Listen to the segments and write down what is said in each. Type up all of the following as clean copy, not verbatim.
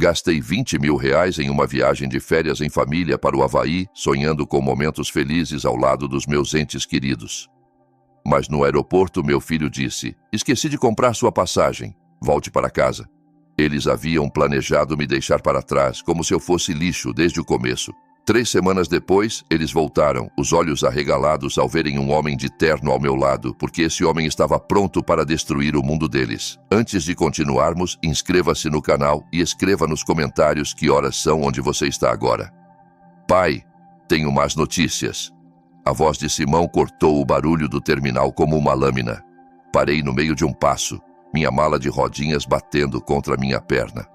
Gastei 20 mil reais em uma viagem de férias em família para o Havaí, sonhando com momentos felizes ao lado dos meus entes queridos. Mas no aeroporto meu filho disse: esqueci de comprar sua passagem, volte para casa. Eles haviam planejado me deixar para trás, como se eu fosse lixo desde o começo. 3 semanas depois, eles voltaram, os olhos arregalados ao verem um homem de terno ao meu lado, porque esse homem estava pronto para destruir o mundo deles. Antes de continuarmos, inscreva-se no canal e escreva nos comentários que horas são onde você está agora. Pai, tenho más notícias. A voz de Simão cortou o barulho do terminal como uma lâmina. Parei no meio de um passo, minha mala de rodinhas batendo contra minha perna.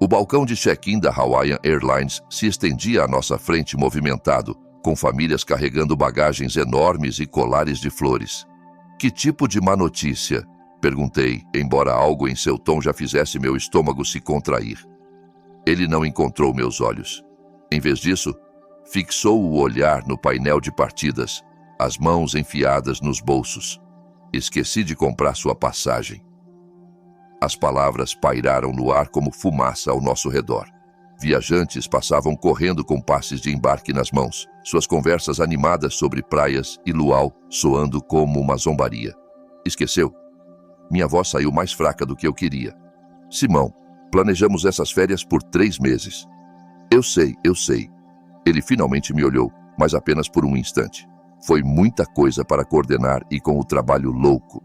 O balcão de check-in da Hawaiian Airlines se estendia à nossa frente movimentado, com famílias carregando bagagens enormes e colares de flores. Que tipo de má notícia? Perguntei, embora algo em seu tom já fizesse meu estômago se contrair. Ele não encontrou meus olhos. Em vez disso, fixou o olhar no painel de partidas, as mãos enfiadas nos bolsos. Esqueci de comprar sua passagem. As palavras pairaram no ar como fumaça ao nosso redor. Viajantes passavam correndo com passes de embarque nas mãos, suas conversas animadas sobre praias e luau soando como uma zombaria. Esqueceu? Minha voz saiu mais fraca do que eu queria. Simão, planejamos essas férias por 3 meses. Eu sei. Ele finalmente me olhou, mas apenas por um instante. Foi muita coisa para coordenar e com o trabalho louco.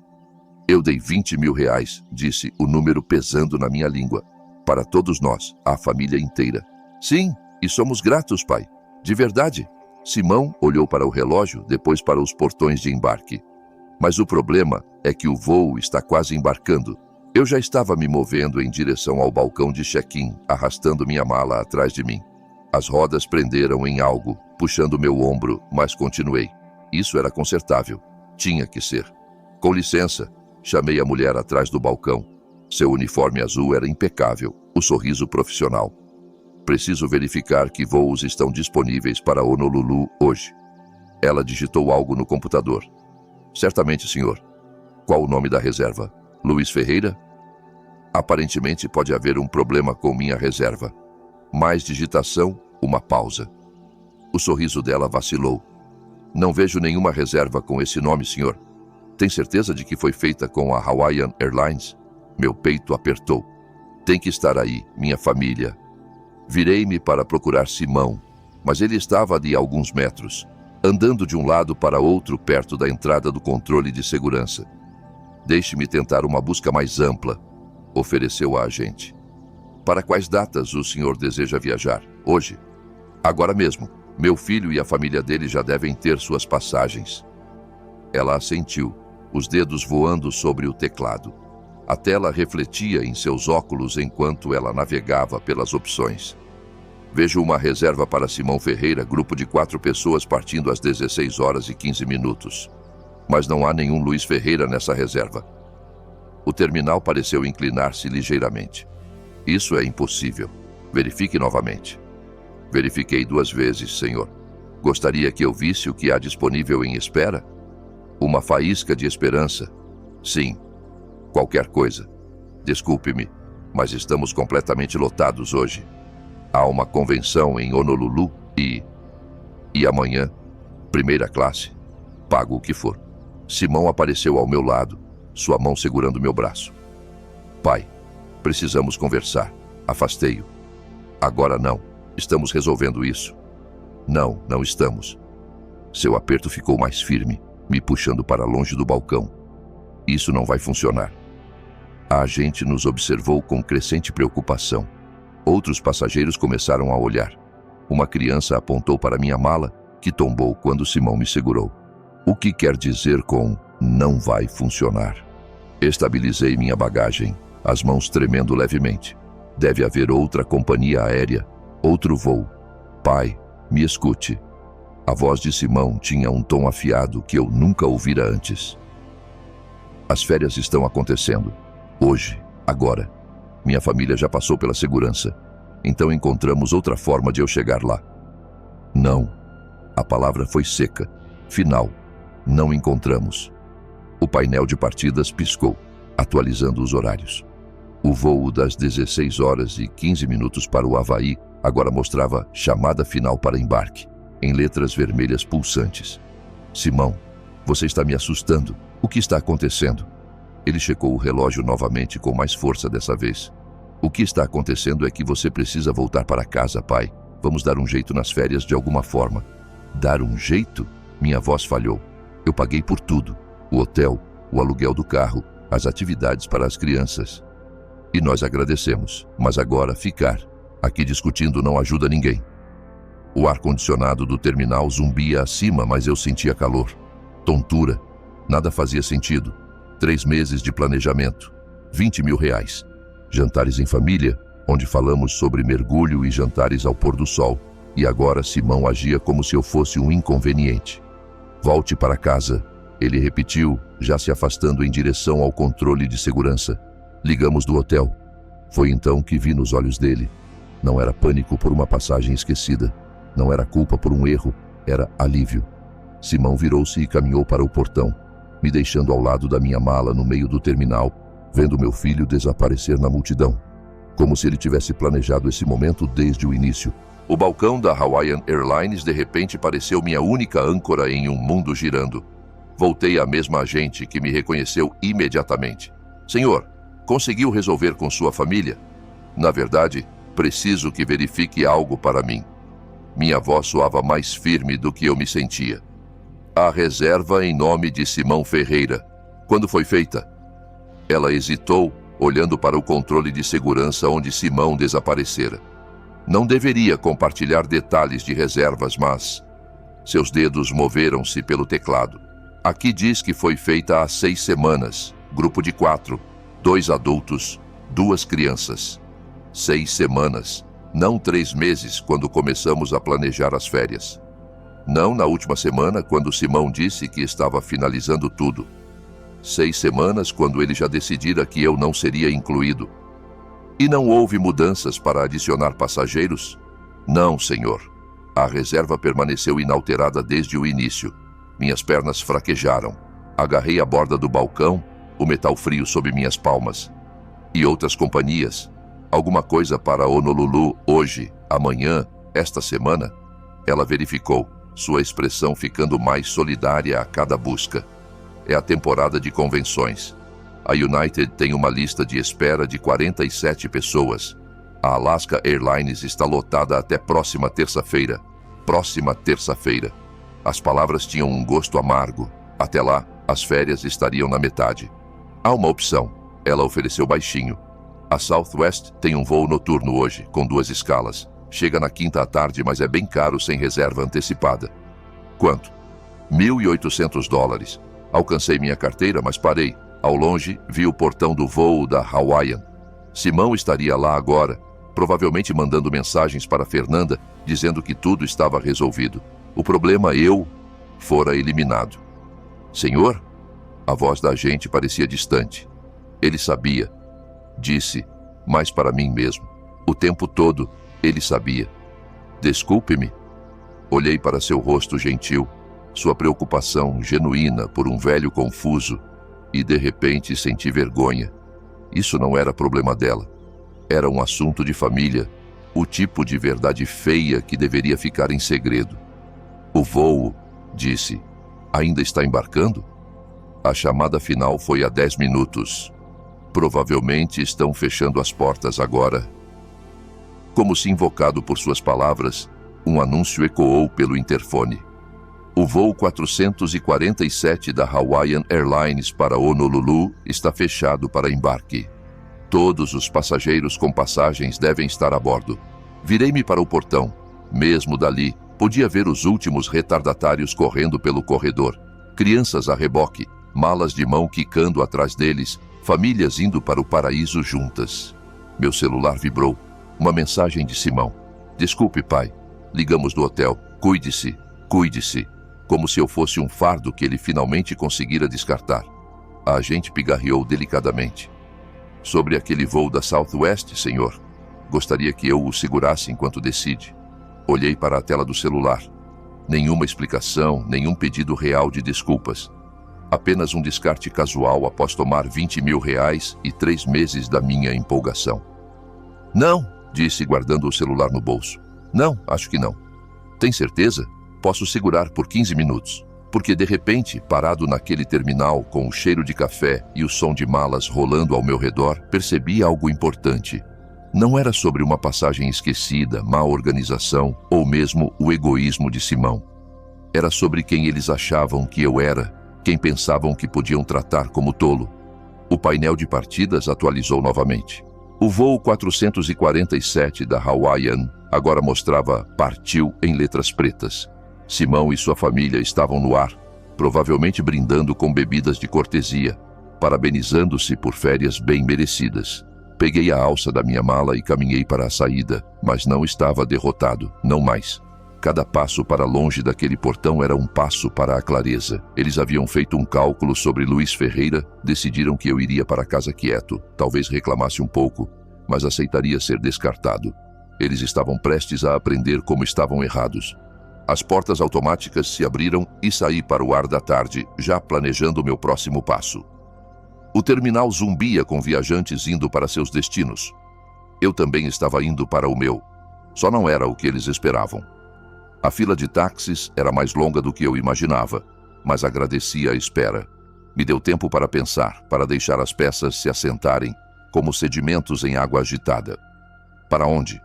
Eu dei 20 mil reais, disse, o número pesando na minha língua. Para todos nós, a família inteira. Sim, e somos gratos, pai. De verdade. Simão olhou para o relógio, depois para os portões de embarque. Mas o problema é que o voo está quase embarcando. Eu já estava me movendo em direção ao balcão de check-in, arrastando minha mala atrás de mim. As rodas prenderam em algo, puxando meu ombro, mas continuei. Isso era consertável. Tinha que ser. Com licença. Chamei a mulher atrás do balcão. Seu uniforme azul era impecável, o sorriso profissional. Preciso verificar que voos estão disponíveis para Honolulu hoje. Ela digitou algo no computador. Certamente, senhor. Qual o nome da reserva? Luiz Ferreira? Aparentemente pode haver um problema com minha reserva. Mais digitação, uma pausa. O sorriso dela vacilou. Não vejo nenhuma reserva com esse nome, senhor. Tem certeza de que foi feita com a Hawaiian Airlines? Meu peito apertou. Tem que estar aí, minha família. Virei-me para procurar Simão, mas ele estava ali a alguns metros, andando de um lado para outro perto da entrada do controle de segurança. Deixe-me tentar uma busca mais ampla, ofereceu a agente. Para quais datas o senhor deseja viajar? Hoje? Agora mesmo. Meu filho e a família dele já devem ter suas passagens. Ela assentiu, os dedos voando sobre o teclado. A tela refletia em seus óculos enquanto ela navegava pelas opções. Vejo uma reserva para Simão Ferreira, grupo de 4 pessoas partindo às 16 horas e 15 minutos. Mas não há nenhum Luiz Ferreira nessa reserva. O terminal pareceu inclinar-se ligeiramente. Isso é impossível. Verifique novamente. Verifiquei 2 vezes, senhor. Gostaria que eu visse o que há disponível em espera? Uma faísca de esperança. Sim. Qualquer coisa. Desculpe-me, mas estamos completamente lotados hoje. Há uma convenção em Honolulu e amanhã, primeira classe, pago o que for. Simão apareceu ao meu lado, sua mão segurando meu braço. Pai, precisamos conversar. Afastei-o. Agora não. Estamos resolvendo isso. Não, não estamos. Seu aperto ficou mais firme, me puxando para longe do balcão. Isso não vai funcionar. A agente nos observou com crescente preocupação. Outros passageiros começaram a olhar. Uma criança apontou para minha mala, que tombou quando Simão me segurou. O que quer dizer com não vai funcionar? Estabilizei minha bagagem, as mãos tremendo levemente. Deve haver outra companhia aérea, outro voo. Pai, me escute. A voz de Simão tinha um tom afiado que eu nunca ouvira antes. As férias estão acontecendo. Hoje, agora. Minha família já passou pela segurança. Então encontramos outra forma de eu chegar lá. Não. A palavra foi seca. Final. Não encontramos. O painel de partidas piscou, atualizando os horários. O voo das 16h15 para o Havaí agora mostrava chamada final para embarque, em letras vermelhas pulsantes. Simão, você está me assustando. O que está acontecendo? Ele checou o relógio novamente com mais força dessa vez. O que está acontecendo é que você precisa voltar para casa, pai. Vamos dar um jeito nas férias de alguma forma. Dar um jeito? Minha voz falhou. Eu paguei por tudo. O hotel, o aluguel do carro, as atividades para as crianças. E nós agradecemos. Mas agora, ficar aqui discutindo não ajuda ninguém. O ar-condicionado do terminal zumbia acima, mas eu sentia calor. Tontura. Nada fazia sentido. 3 meses de planejamento. 20 mil reais. Jantares em família, onde falamos sobre mergulho e jantares ao pôr do sol. E agora Simão agia como se eu fosse um inconveniente. Volte para casa, ele repetiu, já se afastando em direção ao controle de segurança. Ligamos do hotel. Foi então que vi nos olhos dele. Não era pânico por uma passagem esquecida. Não era culpa por um erro. Era alívio. Simão virou-se e caminhou para o portão, me deixando ao lado da minha mala no meio do terminal, vendo meu filho desaparecer na multidão. Como se ele tivesse planejado esse momento desde o início. O balcão da Hawaiian Airlines de repente pareceu minha única âncora em um mundo girando. Voltei à mesma agente que me reconheceu imediatamente. Senhor, conseguiu resolver com sua família? Na verdade, preciso que verifique algo para mim. Minha voz soava mais firme do que eu me sentia. A reserva em nome de Simão Ferreira. Quando foi feita? Ela hesitou, olhando para o controle de segurança onde Simão desaparecera. Não deveria compartilhar detalhes de reservas, mas... Seus dedos moveram-se pelo teclado. Aqui diz que foi feita há 6 semanas. Grupo de 4. 2 adultos, 2 crianças. 6 semanas, não 3 meses, quando começamos a planejar as férias. Não na última semana, quando Simão disse que estava finalizando tudo. 6 semanas, quando ele já decidira que eu não seria incluído. E não houve mudanças para adicionar passageiros? Não, senhor. A reserva permaneceu inalterada desde o início. Minhas pernas fraquejaram. Agarrei a borda do balcão, o metal frio sob minhas palmas. E outras companhias? Alguma coisa para Honolulu hoje, amanhã, esta semana? Ela verificou, sua expressão ficando mais solidária a cada busca. É a temporada de convenções. A United tem uma lista de espera de 47 pessoas. A Alaska Airlines está lotada até próxima terça-feira. Próxima terça-feira. As palavras tinham um gosto amargo. Até lá, as férias estariam na metade. Há uma opção. Ela ofereceu baixinho. A Southwest tem um voo noturno hoje, com 2 escalas. Chega na quinta à tarde, mas é bem caro sem reserva antecipada. Quanto? $1.800. Alcancei minha carteira, mas parei. Ao longe, vi o portão do voo da Hawaiian. Simão estaria lá agora, provavelmente mandando mensagens para Fernanda, dizendo que tudo estava resolvido. O problema fora eliminado. Senhor? A voz da agente parecia distante. Ele sabia. Disse, mas para mim mesmo. O tempo todo, ele sabia. Desculpe-me. Olhei para seu rosto gentil, sua preocupação genuína por um velho confuso, e de repente senti vergonha. Isso não era problema dela. Era um assunto de família, o tipo de verdade feia que deveria ficar em segredo. O voo, disse, ainda está embarcando? A chamada final foi há 10 minutos. Provavelmente estão fechando as portas agora. Como se invocado por suas palavras, um anúncio ecoou pelo interfone. O voo 447 da Hawaiian Airlines para Honolulu está fechado para embarque. Todos os passageiros com passagens devem estar a bordo. Virei-me para o portão. Mesmo dali, podia ver os últimos retardatários correndo pelo corredor. Crianças a reboque, malas de mão quicando atrás deles, famílias indo para o paraíso juntas. Meu celular vibrou. Uma mensagem de Simão. Desculpe, pai. Ligamos do hotel. Cuide-se, cuide-se. Como se eu fosse um fardo que ele finalmente conseguira descartar. A agente pigarreou delicadamente. Sobre aquele voo da Southwest, senhor. Gostaria que eu o segurasse enquanto decide. Olhei para a tela do celular. Nenhuma explicação, nenhum pedido real de desculpas. Apenas um descarte casual após tomar 20 mil reais e 3 meses da minha empolgação. Não, disse guardando o celular no bolso. Não, acho que não. Tem certeza? Posso segurar por 15 minutos. Porque de repente, parado naquele terminal com o cheiro de café e o som de malas rolando ao meu redor, percebi algo importante. Não era sobre uma passagem esquecida, má organização ou mesmo o egoísmo de Simão. Era sobre quem eles achavam que eu era, quem pensavam que podiam tratar como tolo. O painel de partidas atualizou novamente. O voo 447 da Hawaiian agora mostrava "Partiu" em letras pretas. Simão e sua família estavam no ar, provavelmente brindando com bebidas de cortesia, parabenizando-se por férias bem merecidas. Peguei a alça da minha mala e caminhei para a saída, mas não estava derrotado, não mais. Cada passo para longe daquele portão era um passo para a clareza. Eles haviam feito um cálculo sobre Luiz Ferreira, decidiram que eu iria para casa quieto, talvez reclamasse um pouco, mas aceitaria ser descartado. Eles estavam prestes a aprender como estavam errados. As portas automáticas se abriram e saí para o ar da tarde, já planejando o meu próximo passo. O terminal zumbia com viajantes indo para seus destinos. Eu também estava indo para o meu. Só não era o que eles esperavam. A fila de táxis era mais longa do que eu imaginava, mas agradeci a espera. Me deu tempo para pensar, para deixar as peças se assentarem, como sedimentos em água agitada. Para onde?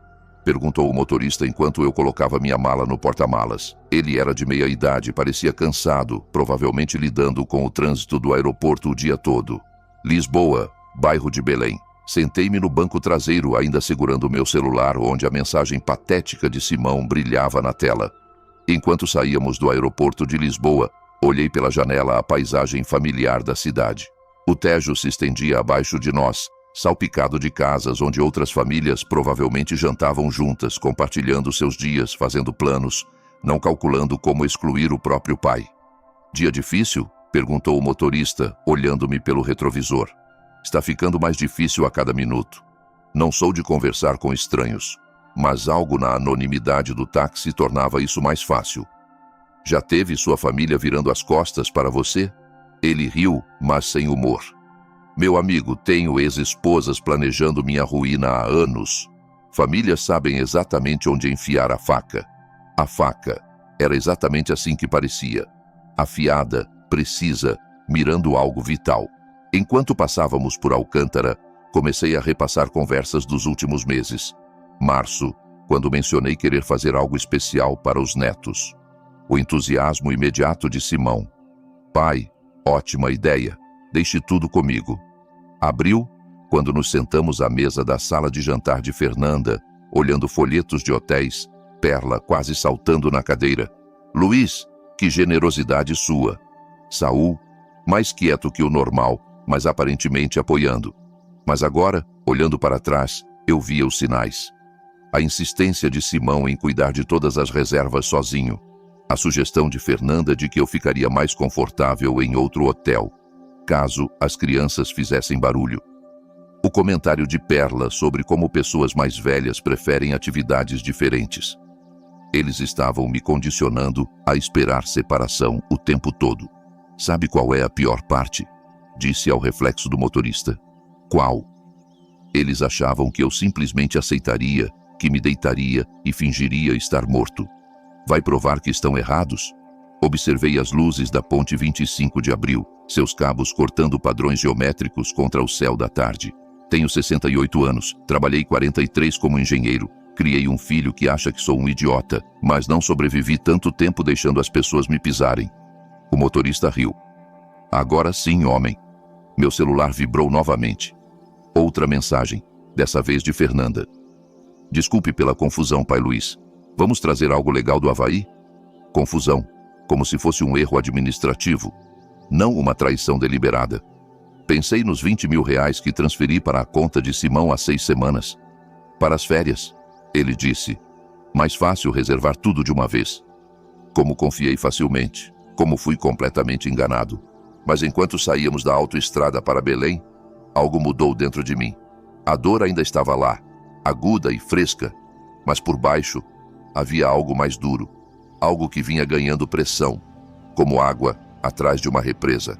Perguntou o motorista enquanto eu colocava minha mala no porta-malas. Ele era de meia idade, parecia cansado, provavelmente lidando com o trânsito do aeroporto o dia todo. Lisboa, bairro de Belém. Sentei-me no banco traseiro, ainda segurando meu celular, onde a mensagem patética de Simão brilhava na tela. Enquanto saíamos do aeroporto de Lisboa, olhei pela janela a paisagem familiar da cidade. O Tejo se estendia abaixo de nós, salpicado de casas onde outras famílias provavelmente jantavam juntas, compartilhando seus dias, fazendo planos, não calculando como excluir o próprio pai. Dia difícil? Perguntou o motorista, olhando-me pelo retrovisor. Está ficando mais difícil a cada minuto. Não sou de conversar com estranhos, mas algo na anonimidade do táxi tornava isso mais fácil. Já teve sua família virando as costas para você? Ele riu, mas sem humor. Meu amigo, tenho ex-esposas planejando minha ruína há anos. Famílias sabem exatamente onde enfiar a faca. A faca era exatamente assim que parecia. Afiada, precisa, mirando algo vital. Enquanto passávamos por Alcântara, comecei a repassar conversas dos últimos meses. Março, quando mencionei querer fazer algo especial para os netos. O entusiasmo imediato de Simão. Pai, ótima ideia. Deixe tudo comigo. Abril, quando nos sentamos à mesa da sala de jantar de Fernanda, olhando folhetos de hotéis, Perla quase saltando na cadeira. Luiz, que generosidade sua. Saul, mais quieto que o normal, mas aparentemente apoiando. Mas agora, olhando para trás, eu via os sinais. A insistência de Simão em cuidar de todas as reservas sozinho. A sugestão de Fernanda de que eu ficaria mais confortável em outro hotel, caso as crianças fizessem barulho. O comentário de Perla sobre como pessoas mais velhas preferem atividades diferentes. Eles estavam me condicionando a esperar separação o tempo todo. Sabe qual é a pior parte? Disse ao reflexo do motorista. Qual? Eles achavam que eu simplesmente aceitaria, que me deitaria e fingiria estar morto. Vai provar que estão errados? Observei as luzes da ponte 25 de abril, seus cabos cortando padrões geométricos contra o céu da tarde. Tenho 68 anos, trabalhei 43 como engenheiro, criei um filho que acha que sou um idiota, mas não sobrevivi tanto tempo deixando as pessoas me pisarem. O motorista riu. Agora sim, homem. Meu celular vibrou novamente. Outra mensagem, dessa vez de Fernanda. Desculpe pela confusão, pai Luiz. Vamos trazer algo legal do Havaí? Confusão, como se fosse um erro administrativo, não uma traição deliberada. Pensei nos 20 mil reais que transferi para a conta de Simão há 6 semanas. Para as férias, ele disse. Mais fácil reservar tudo de uma vez. Como confiei facilmente, como fui completamente enganado. Mas enquanto saíamos da autoestrada para Belém, algo mudou dentro de mim. A dor ainda estava lá, aguda e fresca, mas por baixo havia algo mais duro, algo que vinha ganhando pressão, como água atrás de uma represa.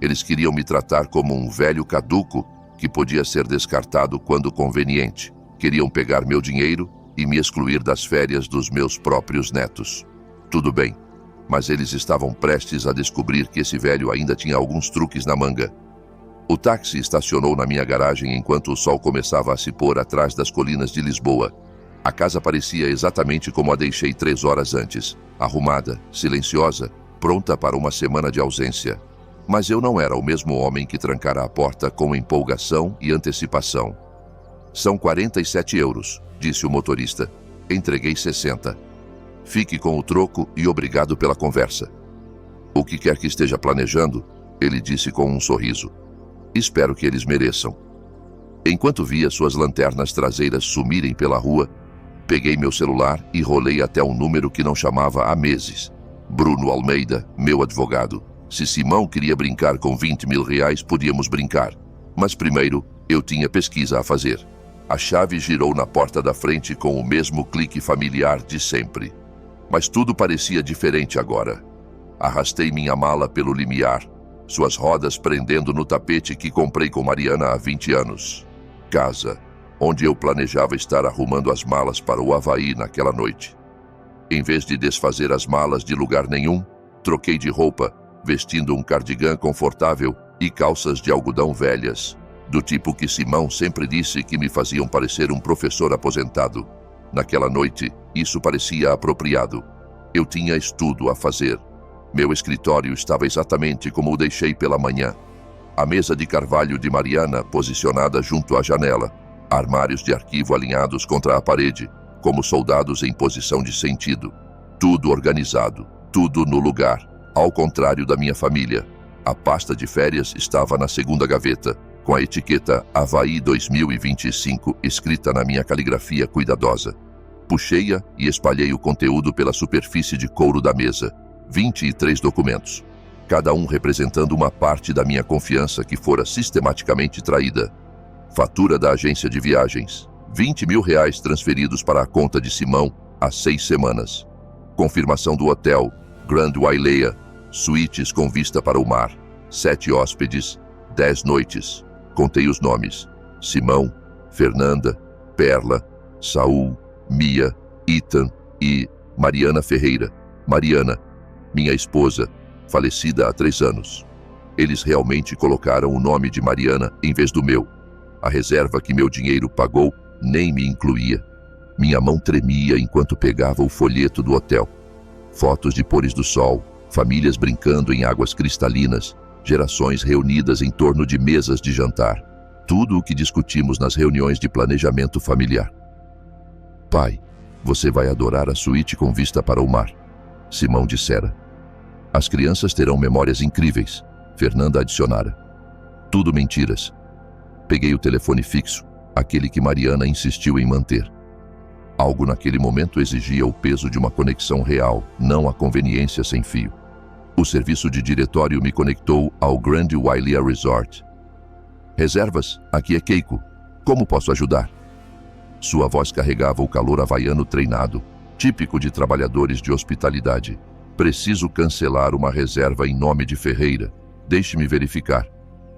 Eles queriam me tratar como um velho caduco que podia ser descartado quando conveniente. Queriam pegar meu dinheiro e me excluir das férias dos meus próprios netos. Tudo bem, mas eles estavam prestes a descobrir que esse velho ainda tinha alguns truques na manga. O táxi estacionou na minha garagem enquanto o sol começava a se pôr atrás das colinas de Lisboa. A casa parecia exatamente como a deixei 3 horas antes, arrumada, silenciosa, pronta para uma semana de ausência. Mas eu não era o mesmo homem que trancara a porta com empolgação e antecipação. São 47 euros, disse o motorista. Entreguei 60. Fique com o troco e obrigado pela conversa. O que quer que esteja planejando, ele disse com um sorriso. Espero que eles mereçam. Enquanto via suas lanternas traseiras sumirem pela rua, peguei meu celular e rolei até um número que não chamava há meses. Bruno Almeida, meu advogado. Se Simão queria brincar com 20 mil reais, podíamos brincar. Mas primeiro, eu tinha pesquisa a fazer. A chave girou na porta da frente com o mesmo clique familiar de sempre. Mas tudo parecia diferente agora. Arrastei minha mala pelo limiar, suas rodas prendendo no tapete que comprei com Mariana há 20 anos. Casa, onde eu planejava estar arrumando as malas para o Havaí naquela noite. Em vez de desfazer as malas de lugar nenhum, troquei de roupa, vestindo um cardigã confortável e calças de algodão velhas, do tipo que Simão sempre disse que me faziam parecer um professor aposentado. Naquela noite, isso parecia apropriado. Eu tinha estudo a fazer. Meu escritório estava exatamente como o deixei pela manhã. A mesa de carvalho de Mariana posicionada junto à janela, armários de arquivo alinhados contra a parede, como soldados em posição de sentido. Tudo organizado, tudo no lugar, ao contrário da minha família. A pasta de férias estava na segunda gaveta, com a etiqueta Havaí 2025 escrita na minha caligrafia cuidadosa. Puxei-a e espalhei o conteúdo pela superfície de couro da mesa. 23 documentos, cada um representando uma parte da minha confiança que fora sistematicamente traída. Fatura da agência de viagens, 20 mil reais transferidos para a conta de Simão há 6 semanas. Confirmação do hotel, Grand Wailea, suítes com vista para o mar, 7 hóspedes, 10 noites. Contei os nomes: Simão, Fernanda, Perla, Saul, Mia, Ethan e Mariana Ferreira. Mariana, minha esposa, falecida há 3 anos. Eles realmente colocaram o nome de Mariana em vez do meu. A reserva que meu dinheiro pagou nem me incluía. Minha mão tremia enquanto pegava o folheto do hotel. Fotos de pôres do sol, famílias brincando em águas cristalinas, gerações reunidas em torno de mesas de jantar. Tudo o que discutimos nas reuniões de planejamento familiar. Pai, você vai adorar a suíte com vista para o mar, Simão dissera. As crianças terão memórias incríveis, Fernanda adicionara. Tudo mentiras. Peguei o telefone fixo, aquele que Mariana insistiu em manter. Algo naquele momento exigia o peso de uma conexão real, não a conveniência sem fio. O serviço de diretório me conectou ao Grand Wailea Resort. Reservas, aqui é Keiko. Como posso ajudar? Sua voz carregava o calor havaiano treinado, típico de trabalhadores de hospitalidade. Preciso cancelar uma reserva em nome de Ferreira. Deixe-me verificar.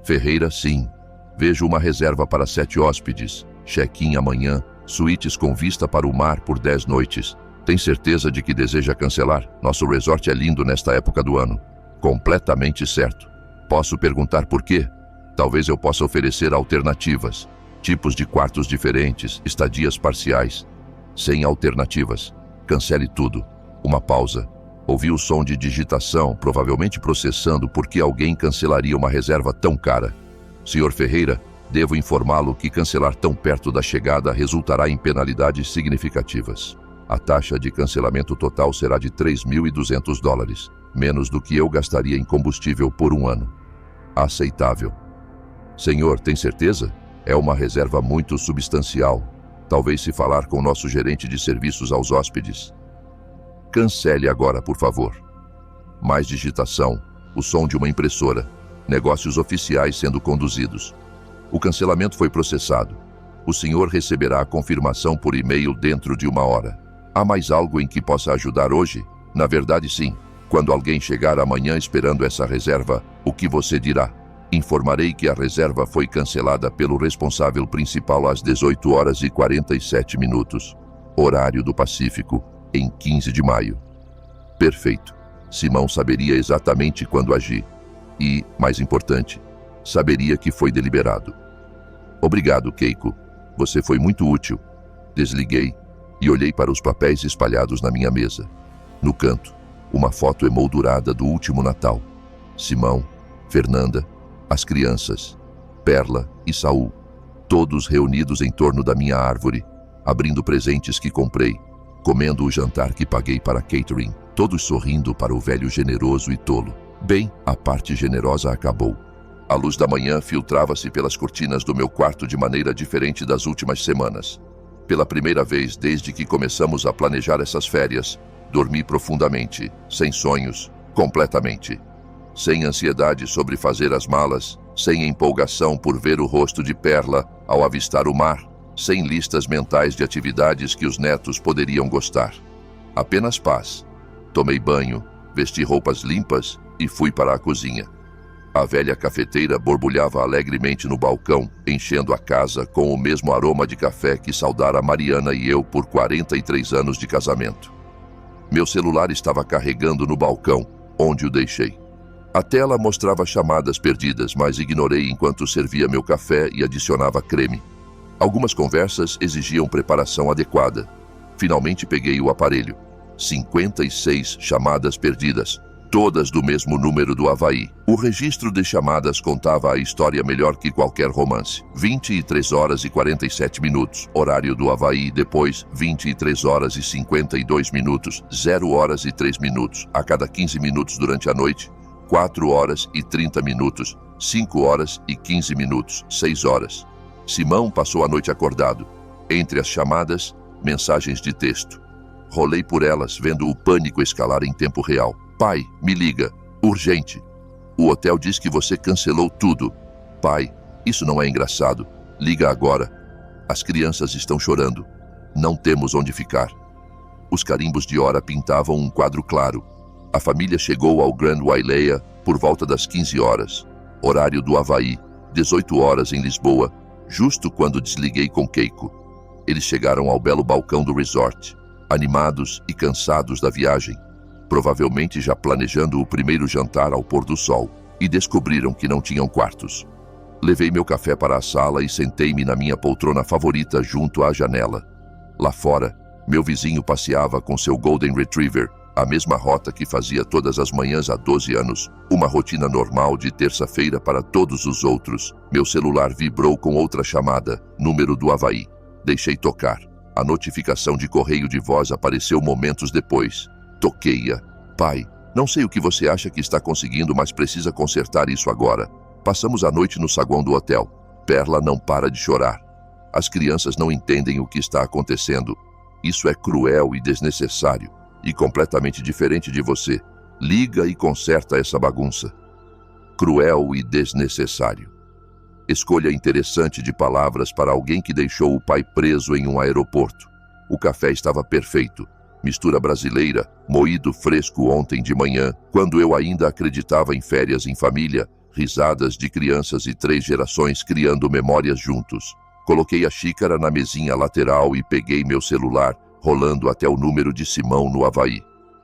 Ferreira, sim. Vejo uma reserva para 7 hóspedes. Check-in amanhã. Suítes com vista para o mar por 10 noites. Tem certeza de que deseja cancelar? Nosso resort é lindo nesta época do ano. Completamente certo. Posso perguntar por quê? Talvez eu possa oferecer alternativas. Tipos de quartos diferentes, estadias parciais. Sem alternativas. Cancele tudo. Uma pausa. Ouvi o som de digitação, provavelmente processando por que alguém cancelaria uma reserva tão cara. Senhor Ferreira, devo informá-lo que cancelar tão perto da chegada resultará em penalidades significativas. A taxa de cancelamento total será de $3.200, menos do que eu gastaria em combustível por um ano. Aceitável. Senhor, tem certeza? É uma reserva muito substancial. Talvez se falar com nosso gerente de serviços aos hóspedes. Cancele agora, por favor. Mais digitação, o som de uma impressora, negócios oficiais sendo conduzidos. O cancelamento foi processado. O senhor receberá a confirmação por e-mail dentro de 1 hora. Há mais algo em que possa ajudar hoje? Na verdade, sim. Quando alguém chegar amanhã esperando essa reserva, o que você dirá? Informarei que a reserva foi cancelada pelo responsável principal às 18h47, horário do Pacífico, em 15 de maio. Perfeito. Simão saberia exatamente quando agir. E, mais importante, saberia que foi deliberado. Obrigado, Keiko. Você foi muito útil. Desliguei e olhei para os papéis espalhados na minha mesa. No canto, uma foto emoldurada do último Natal. Simão, Fernanda, as crianças, Perla e Saul, todos reunidos em torno da minha árvore, abrindo presentes que comprei, comendo o jantar que paguei para catering, todos sorrindo para o velho generoso e tolo. Bem, a parte generosa acabou. A luz da manhã filtrava-se pelas cortinas do meu quarto de maneira diferente das últimas semanas. Pela primeira vez desde que começamos a planejar essas férias, dormi profundamente, sem sonhos, completamente. Sem ansiedade sobre fazer as malas, sem empolgação por ver o rosto de Perla ao avistar o mar, sem listas mentais de atividades que os netos poderiam gostar. Apenas paz. Tomei banho, vesti roupas limpas e fui para a cozinha. A velha cafeteira borbulhava alegremente no balcão, enchendo a casa com o mesmo aroma de café que saudara Mariana e eu por 43 anos de casamento. Meu celular estava carregando no balcão, onde o deixei. A tela mostrava chamadas perdidas, mas ignorei enquanto servia meu café e adicionava creme. Algumas conversas exigiam preparação adequada. Finalmente peguei o aparelho. 56 chamadas perdidas, todas do mesmo número do Havaí. O registro de chamadas contava a história melhor que qualquer romance. 23h47, horário do Havaí, depois 23h52, 0h03, a cada 15 minutos durante a noite, 4h30, 5h15, 6 horas. Simão passou a noite acordado. Entre as chamadas, mensagens de texto. Rolei por elas, vendo o pânico escalar em tempo real. Pai, me liga. Urgente. O hotel diz que você cancelou tudo. Pai, isso não é engraçado. Liga agora. As crianças estão chorando. Não temos onde ficar. Os carimbos de hora pintavam um quadro claro. A família chegou ao Grand Wailea por volta das 15 horas. Horário do Havaí, 18 horas em Lisboa, justo quando desliguei com Keiko. Eles chegaram ao belo balcão do resort, animados e cansados da viagem, provavelmente já planejando o primeiro jantar ao pôr do sol, e descobriram que não tinham quartos. Levei meu café para a sala e sentei-me na minha poltrona favorita junto à janela. Lá fora, meu vizinho passeava com seu Golden Retriever, a mesma rota que fazia todas as manhãs há 12 anos, uma rotina normal de terça-feira para todos os outros. Meu celular vibrou com outra chamada, número do Havaí. Deixei tocar. A notificação de correio de voz apareceu momentos depois. Toquei-a. Pai, não sei o que você acha que está conseguindo, mas precisa consertar isso agora. Passamos a noite no saguão do hotel. Perla não para de chorar. As crianças não entendem o que está acontecendo. Isso é cruel e desnecessário. E completamente diferente de você. Liga e conserta essa bagunça. Cruel e desnecessário. Escolha interessante de palavras para alguém que deixou o pai preso em um aeroporto. O café estava perfeito. Mistura brasileira, moído fresco ontem de manhã, quando eu ainda acreditava em férias em família, risadas de crianças e 3 gerações criando memórias juntos. Coloquei a xícara na mesinha lateral e peguei meu celular, rolando até o número de Simão no Havaí.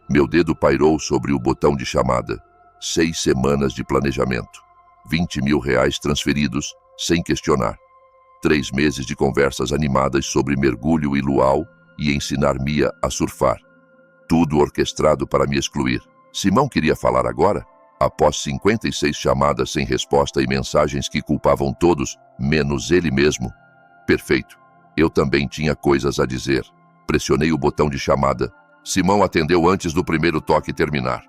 Meu dedo pairou sobre o botão de chamada. 6 semanas de planejamento. 20 mil reais transferidos, sem questionar. 3 meses de conversas animadas sobre mergulho e luau e ensinar Mia a surfar. Tudo orquestrado para me excluir. Simão queria falar agora? Após 56 chamadas sem resposta e mensagens que culpavam todos, menos ele mesmo. Perfeito. Eu também tinha coisas a dizer. Pressionei o botão de chamada. Simão atendeu antes do primeiro toque terminar.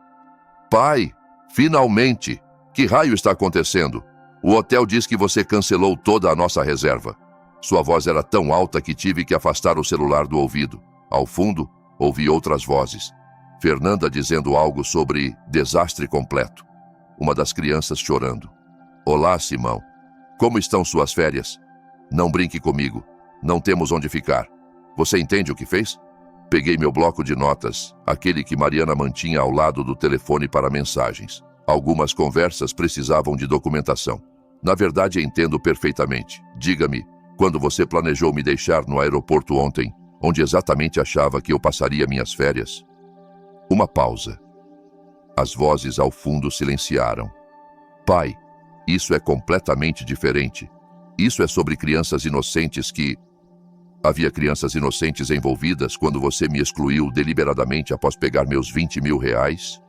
Pai, finalmente! Que raio está acontecendo? O hotel diz que você cancelou toda a nossa reserva. Sua voz era tão alta que tive que afastar o celular do ouvido. Ao fundo, ouvi outras vozes. Fernanda dizendo algo sobre desastre completo. Uma das crianças chorando. Olá, Simão. Como estão suas férias? Não brinque comigo. Não temos onde ficar. Você entende o que fez? Peguei meu bloco de notas, aquele que Mariana mantinha ao lado do telefone para mensagens. Algumas conversas precisavam de documentação. Na verdade, entendo perfeitamente. Diga-me, quando você planejou me deixar no aeroporto ontem, onde exatamente achava que eu passaria minhas férias? Uma pausa. As vozes ao fundo silenciaram. Pai, isso é completamente diferente. Isso é sobre crianças inocentes que... Havia crianças inocentes envolvidas quando você me excluiu deliberadamente após pegar meus 20 mil reais?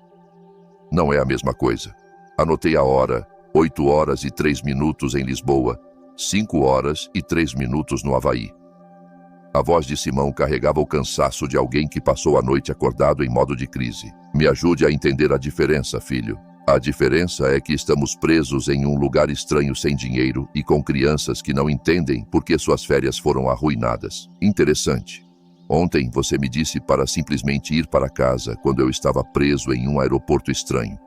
Não é a mesma coisa. Anotei a hora, 8 horas e 3 minutos em Lisboa, 5 horas e 3 minutos no Havaí. A voz de Simão carregava o cansaço de alguém que passou a noite acordado em modo de crise. Me ajude a entender a diferença, filho. A diferença é que estamos presos em um lugar estranho sem dinheiro e com crianças que não entendem por que suas férias foram arruinadas. Interessante. Ontem você me disse para simplesmente ir para casa quando eu estava preso em um aeroporto estranho.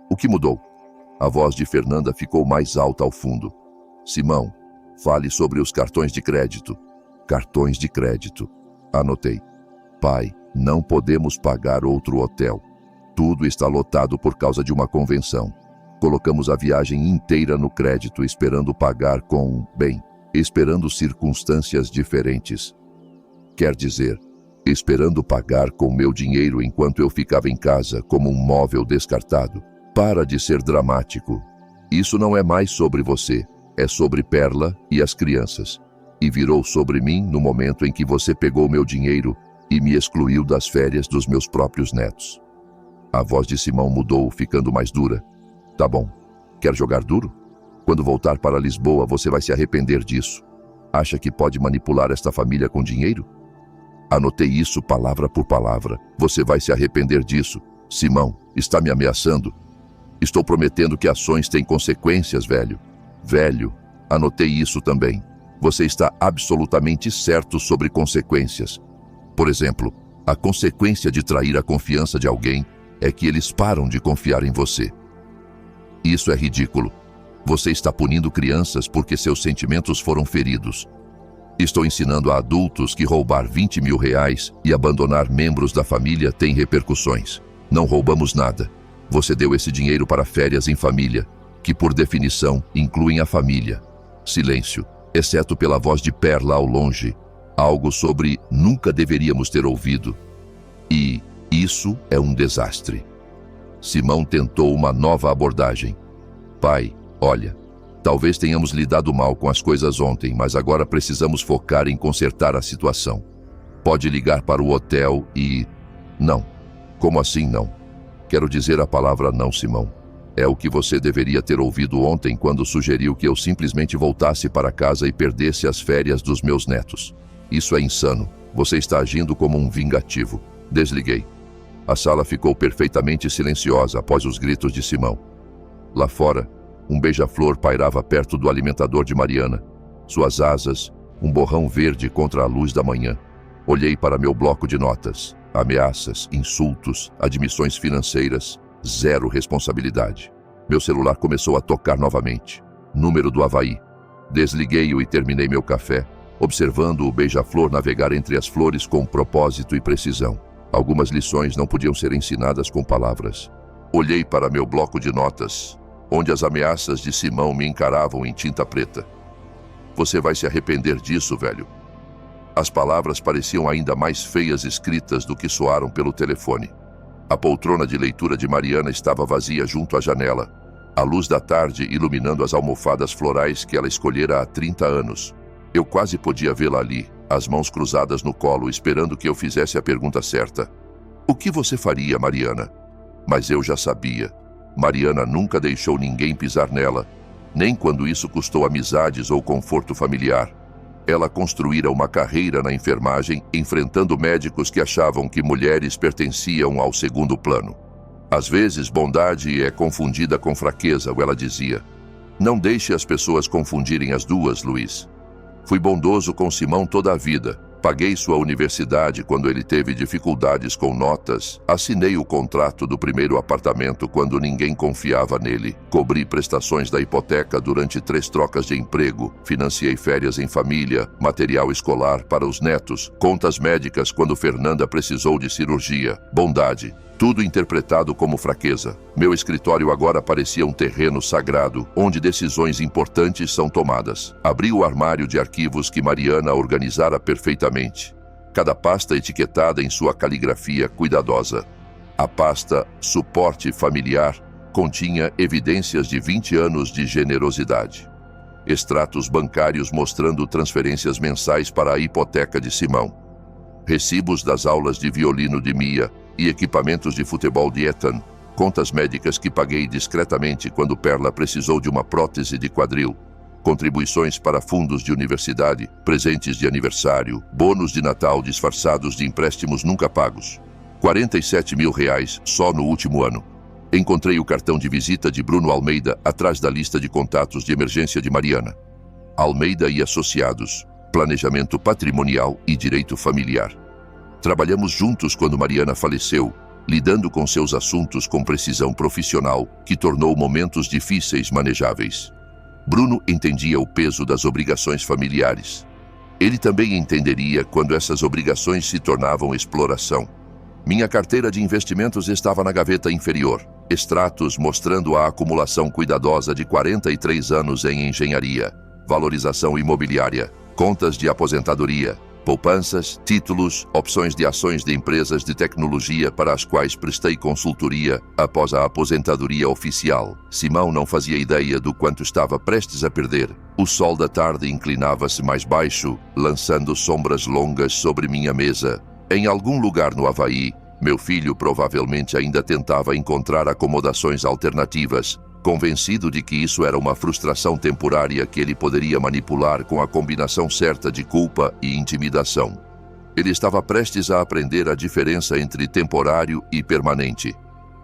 O que mudou? A voz de Fernanda ficou mais alta ao fundo. Simão, fale sobre os cartões de crédito. Cartões de crédito. Anotei. Pai, não podemos pagar outro hotel. Tudo está lotado por causa de uma convenção. Colocamos a viagem inteira no crédito esperando pagar esperando circunstâncias diferentes. Quer dizer, esperando pagar com meu dinheiro enquanto eu ficava em casa como um móvel descartado. Para de ser dramático. Isso não é mais sobre você, é sobre Perla e as crianças. E virou sobre mim no momento em que você pegou meu dinheiro e me excluiu das férias dos meus próprios netos. A voz de Simão mudou, ficando mais dura. Tá bom. Quer jogar duro? Quando voltar para Lisboa, você vai se arrepender disso. Acha que pode manipular esta família com dinheiro? Anotei isso palavra por palavra. Você vai se arrepender disso. Simão, está me ameaçando? Estou prometendo que ações têm consequências, velho. Velho, anotei isso também. Você está absolutamente certo sobre consequências. Por exemplo, a consequência de trair a confiança de alguém é que eles param de confiar em você. Isso é ridículo. Você está punindo crianças porque seus sentimentos foram feridos. Estou ensinando a adultos que roubar 20 mil reais e abandonar membros da família tem repercussões. Não roubamos nada. Você deu esse dinheiro para férias em família, que por definição incluem a família. Silêncio, exceto pela voz de Perla ao longe. Algo sobre nunca deveríamos ter ouvido. E isso é um desastre. Simão tentou uma nova abordagem. Pai, olha, talvez tenhamos lidado mal com as coisas ontem, mas agora precisamos focar em consertar a situação. Pode ligar para o hotel e... Não. Como assim não? Quero dizer a palavra não, Simão. É o que você deveria ter ouvido ontem quando sugeriu que eu simplesmente voltasse para casa e perdesse as férias dos meus netos. Isso é insano. Você está agindo como um vingativo. Desliguei. A sala ficou perfeitamente silenciosa após os gritos de Simão. Lá fora, um beija-flor pairava perto do alimentador de Mariana. Suas asas, um borrão verde contra a luz da manhã. Olhei para meu bloco de notas. Ameaças, insultos, admissões financeiras, zero responsabilidade. Meu celular começou a tocar novamente. Número do Havaí. Desliguei-o e terminei meu café, observando o beija-flor navegar entre as flores com propósito e precisão. Algumas lições não podiam ser ensinadas com palavras. Olhei para meu bloco de notas, onde as ameaças de Simão me encaravam em tinta preta. Você vai se arrepender disso, velho. As palavras pareciam ainda mais feias escritas do que soaram pelo telefone. A poltrona de leitura de Mariana estava vazia junto à janela, a luz da tarde iluminando as almofadas florais que ela escolhera há 30 anos. Eu quase podia vê-la ali, as mãos cruzadas no colo, esperando que eu fizesse a pergunta certa. O que você faria, Mariana? Mas eu já sabia. Mariana nunca deixou ninguém pisar nela, nem quando isso custou amizades ou conforto familiar. Ela construíra uma carreira na enfermagem, enfrentando médicos que achavam que mulheres pertenciam ao segundo plano. Às vezes, bondade é confundida com fraqueza, ela dizia. Não deixe as pessoas confundirem as duas, Luiz. Fui bondoso com Simão toda a vida, Paguei sua universidade quando ele teve dificuldades com notas, assinei o contrato do primeiro apartamento quando ninguém confiava nele, cobri prestações da hipoteca durante 3 trocas de emprego, financiei férias em família, material escolar para os netos, contas médicas quando Fernanda precisou de cirurgia, bondade. Tudo interpretado como fraqueza. Meu escritório agora parecia um terreno sagrado, onde decisões importantes são tomadas. Abri o armário de arquivos que Mariana organizara perfeitamente. Cada pasta etiquetada em sua caligrafia cuidadosa. A pasta Suporte Familiar continha evidências de 20 anos de generosidade. Extratos bancários mostrando transferências mensais para a hipoteca de Simão. Recibos das aulas de violino de Mia e equipamentos de futebol de Ethan, contas médicas que paguei discretamente quando Perla precisou de uma prótese de quadril, contribuições para fundos de universidade, presentes de aniversário, bônus de Natal disfarçados de empréstimos nunca pagos. R$47 mil só no último ano. Encontrei o cartão de visita de Bruno Almeida atrás da lista de contatos de emergência de Mariana. Almeida e Associados, Planejamento Patrimonial e Direito Familiar. Trabalhamos juntos quando Mariana faleceu, lidando com seus assuntos com precisão profissional, que tornou momentos difíceis manejáveis. Bruno entendia o peso das obrigações familiares. Ele também entenderia quando essas obrigações se tornavam exploração. Minha carteira de investimentos estava na gaveta inferior, extratos mostrando a acumulação cuidadosa de 43 anos em engenharia, valorização imobiliária, contas de aposentadoria, poupanças, títulos, opções de ações de empresas de tecnologia para as quais prestei consultoria após a aposentadoria oficial. Simão não fazia ideia do quanto estava prestes a perder. O sol da tarde inclinava-se mais baixo, lançando sombras longas sobre minha mesa. Em algum lugar no Havaí, meu filho provavelmente ainda tentava encontrar acomodações alternativas, convencido de que isso era uma frustração temporária que ele poderia manipular com a combinação certa de culpa e intimidação. Ele estava prestes a aprender a diferença entre temporário e permanente.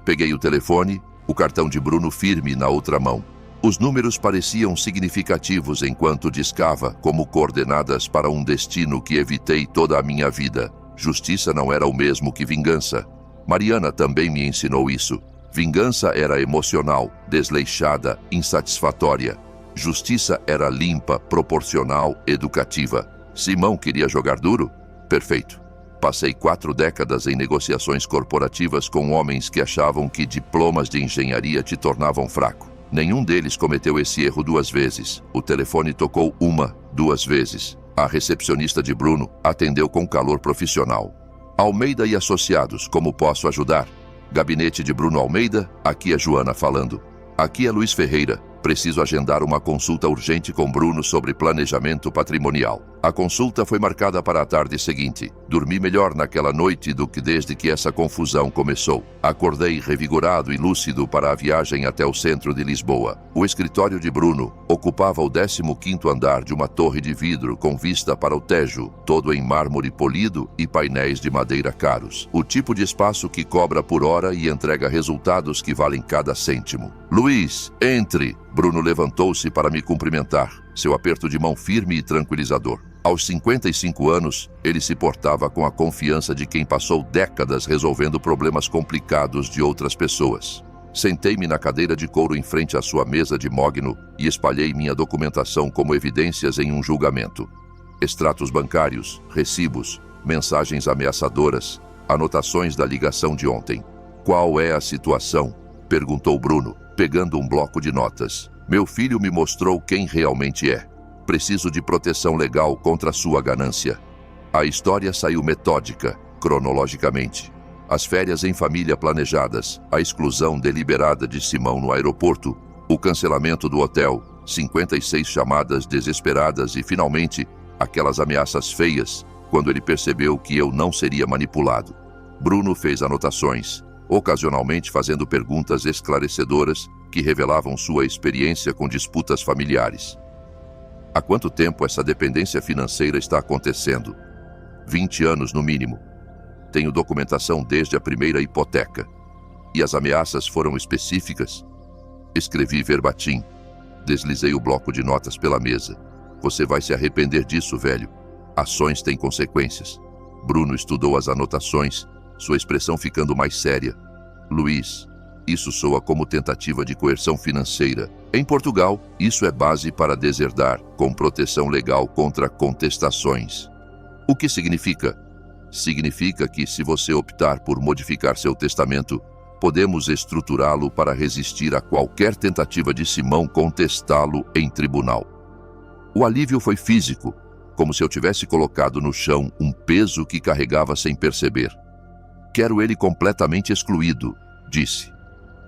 Peguei o telefone, o cartão de Bruno firme na outra mão. Os números pareciam significativos enquanto discava como coordenadas para um destino que evitei toda a minha vida. Justiça não era o mesmo que vingança. Mariana também me ensinou isso. Vingança era emocional, desleixada, insatisfatória. Justiça era limpa, proporcional, educativa. Simão queria jogar duro? Perfeito. Passei 4 décadas em negociações corporativas com homens que achavam que diplomas de engenharia te tornavam fraco. Nenhum deles cometeu esse erro 2 vezes. O telefone tocou 1, 2 vezes. A recepcionista de Bruno atendeu com calor profissional. Almeida e Associados, como posso ajudar? Gabinete de Bruno Almeida, aqui é Joana falando. Aqui é Luiz Ferreira. Preciso agendar uma consulta urgente com Bruno sobre planejamento patrimonial. A consulta foi marcada para a tarde seguinte. Dormi melhor naquela noite do que desde que essa confusão começou. Acordei revigorado e lúcido para a viagem até o centro de Lisboa. O escritório de Bruno ocupava o 15º andar de uma torre de vidro com vista para o Tejo, todo em mármore polido e painéis de madeira caros. O tipo de espaço que cobra por hora e entrega resultados que valem cada cêntimo. Luiz, entre! Bruno levantou-se para me cumprimentar, seu aperto de mão firme e tranquilizador. Aos 55 anos, ele se portava com a confiança de quem passou décadas resolvendo problemas complicados de outras pessoas. Sentei-me na cadeira de couro em frente à sua mesa de mogno e espalhei minha documentação como evidências em um julgamento. Extratos bancários, recibos, mensagens ameaçadoras, anotações da ligação de ontem. Qual é a situação? Perguntou Bruno, pegando um bloco de notas. Meu filho me mostrou quem realmente é. Preciso de proteção legal contra sua ganância. A história saiu metódica, cronologicamente. As férias em família planejadas, a exclusão deliberada de Simão no aeroporto, o cancelamento do hotel, 56 chamadas desesperadas e, finalmente, aquelas ameaças feias, quando ele percebeu que eu não seria manipulado. Bruno fez anotações, ocasionalmente fazendo perguntas esclarecedoras que revelavam sua experiência com disputas familiares. Há quanto tempo essa dependência financeira está acontecendo? 20 anos no mínimo. Tenho documentação desde a primeira hipoteca. E as ameaças foram específicas? Escrevi verbatim. Deslizei o bloco de notas pela mesa. Você vai se arrepender disso, velho. Ações têm consequências. Bruno estudou as anotações, sua expressão ficando mais séria. Luiz, isso soa como tentativa de coerção financeira. Em Portugal, isso é base para deserdar, com proteção legal contra contestações. O que significa? Significa que, se você optar por modificar seu testamento, podemos estruturá-lo para resistir a qualquer tentativa de Simão contestá-lo em tribunal. O alívio foi físico, como se eu tivesse colocado no chão um peso que carregava sem perceber. Quero ele completamente excluído, disse.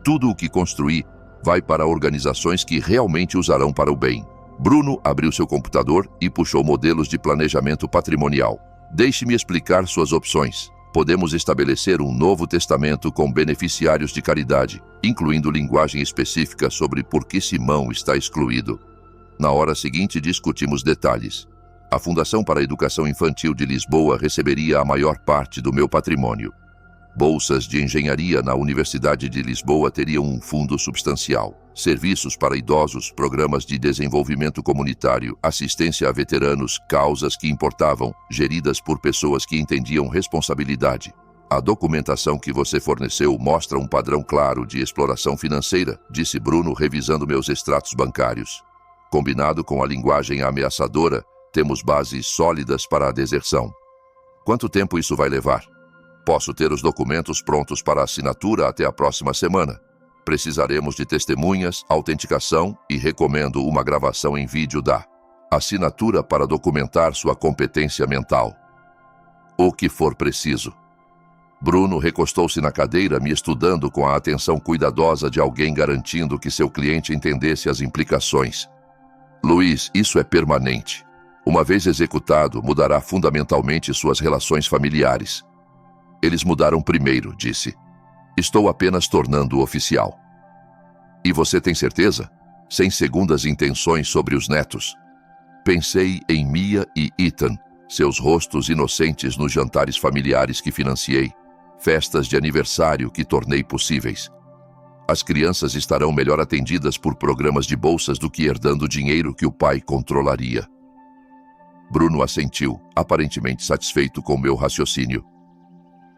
Tudo o que construí vai para organizações que realmente usarão para o bem. Bruno abriu seu computador e puxou modelos de planejamento patrimonial. Deixe-me explicar suas opções. Podemos estabelecer um novo testamento com beneficiários de caridade, incluindo linguagem específica sobre por que Simão está excluído. Na hora seguinte, discutimos detalhes. A Fundação para a Educação Infantil de Lisboa receberia a maior parte do meu patrimônio. Bolsas de engenharia na Universidade de Lisboa teriam um fundo substancial. Serviços para idosos, programas de desenvolvimento comunitário, assistência a veteranos, causas que importavam, geridas por pessoas que entendiam responsabilidade. A documentação que você forneceu mostra um padrão claro de exploração financeira, disse Bruno, revisando meus extratos bancários. Combinado com a linguagem ameaçadora, temos bases sólidas para a deserção. Quanto tempo isso vai levar? Posso ter os documentos prontos para assinatura até a próxima semana. Precisaremos de testemunhas, autenticação e recomendo uma gravação em vídeo da assinatura para documentar sua competência mental. O que for preciso. Bruno recostou-se na cadeira, me estudando com a atenção cuidadosa de alguém garantindo que seu cliente entendesse as implicações. Luiz, isso é permanente. Uma vez executado, mudará fundamentalmente suas relações familiares. Eles mudaram primeiro, disse. Estou apenas tornando oficial. E você tem certeza? Sem segundas intenções sobre os netos. Pensei em Mia e Ethan, seus rostos inocentes nos jantares familiares que financiei, festas de aniversário que tornei possíveis. As crianças estarão melhor atendidas por programas de bolsas do que herdando dinheiro que o pai controlaria. Bruno assentiu, aparentemente satisfeito com meu raciocínio.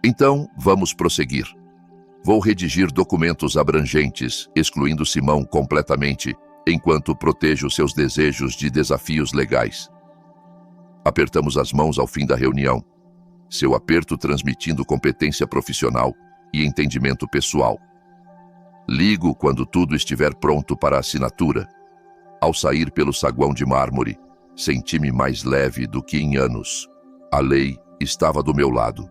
Então, vamos prosseguir. Vou redigir documentos abrangentes, excluindo Simão completamente, enquanto protejo seus desejos de desafios legais. Apertamos as mãos ao fim da reunião, seu aperto transmitindo competência profissional e entendimento pessoal. Ligo quando tudo estiver pronto para a assinatura. Ao sair pelo saguão de mármore, senti-me mais leve do que em anos. A lei estava do meu lado.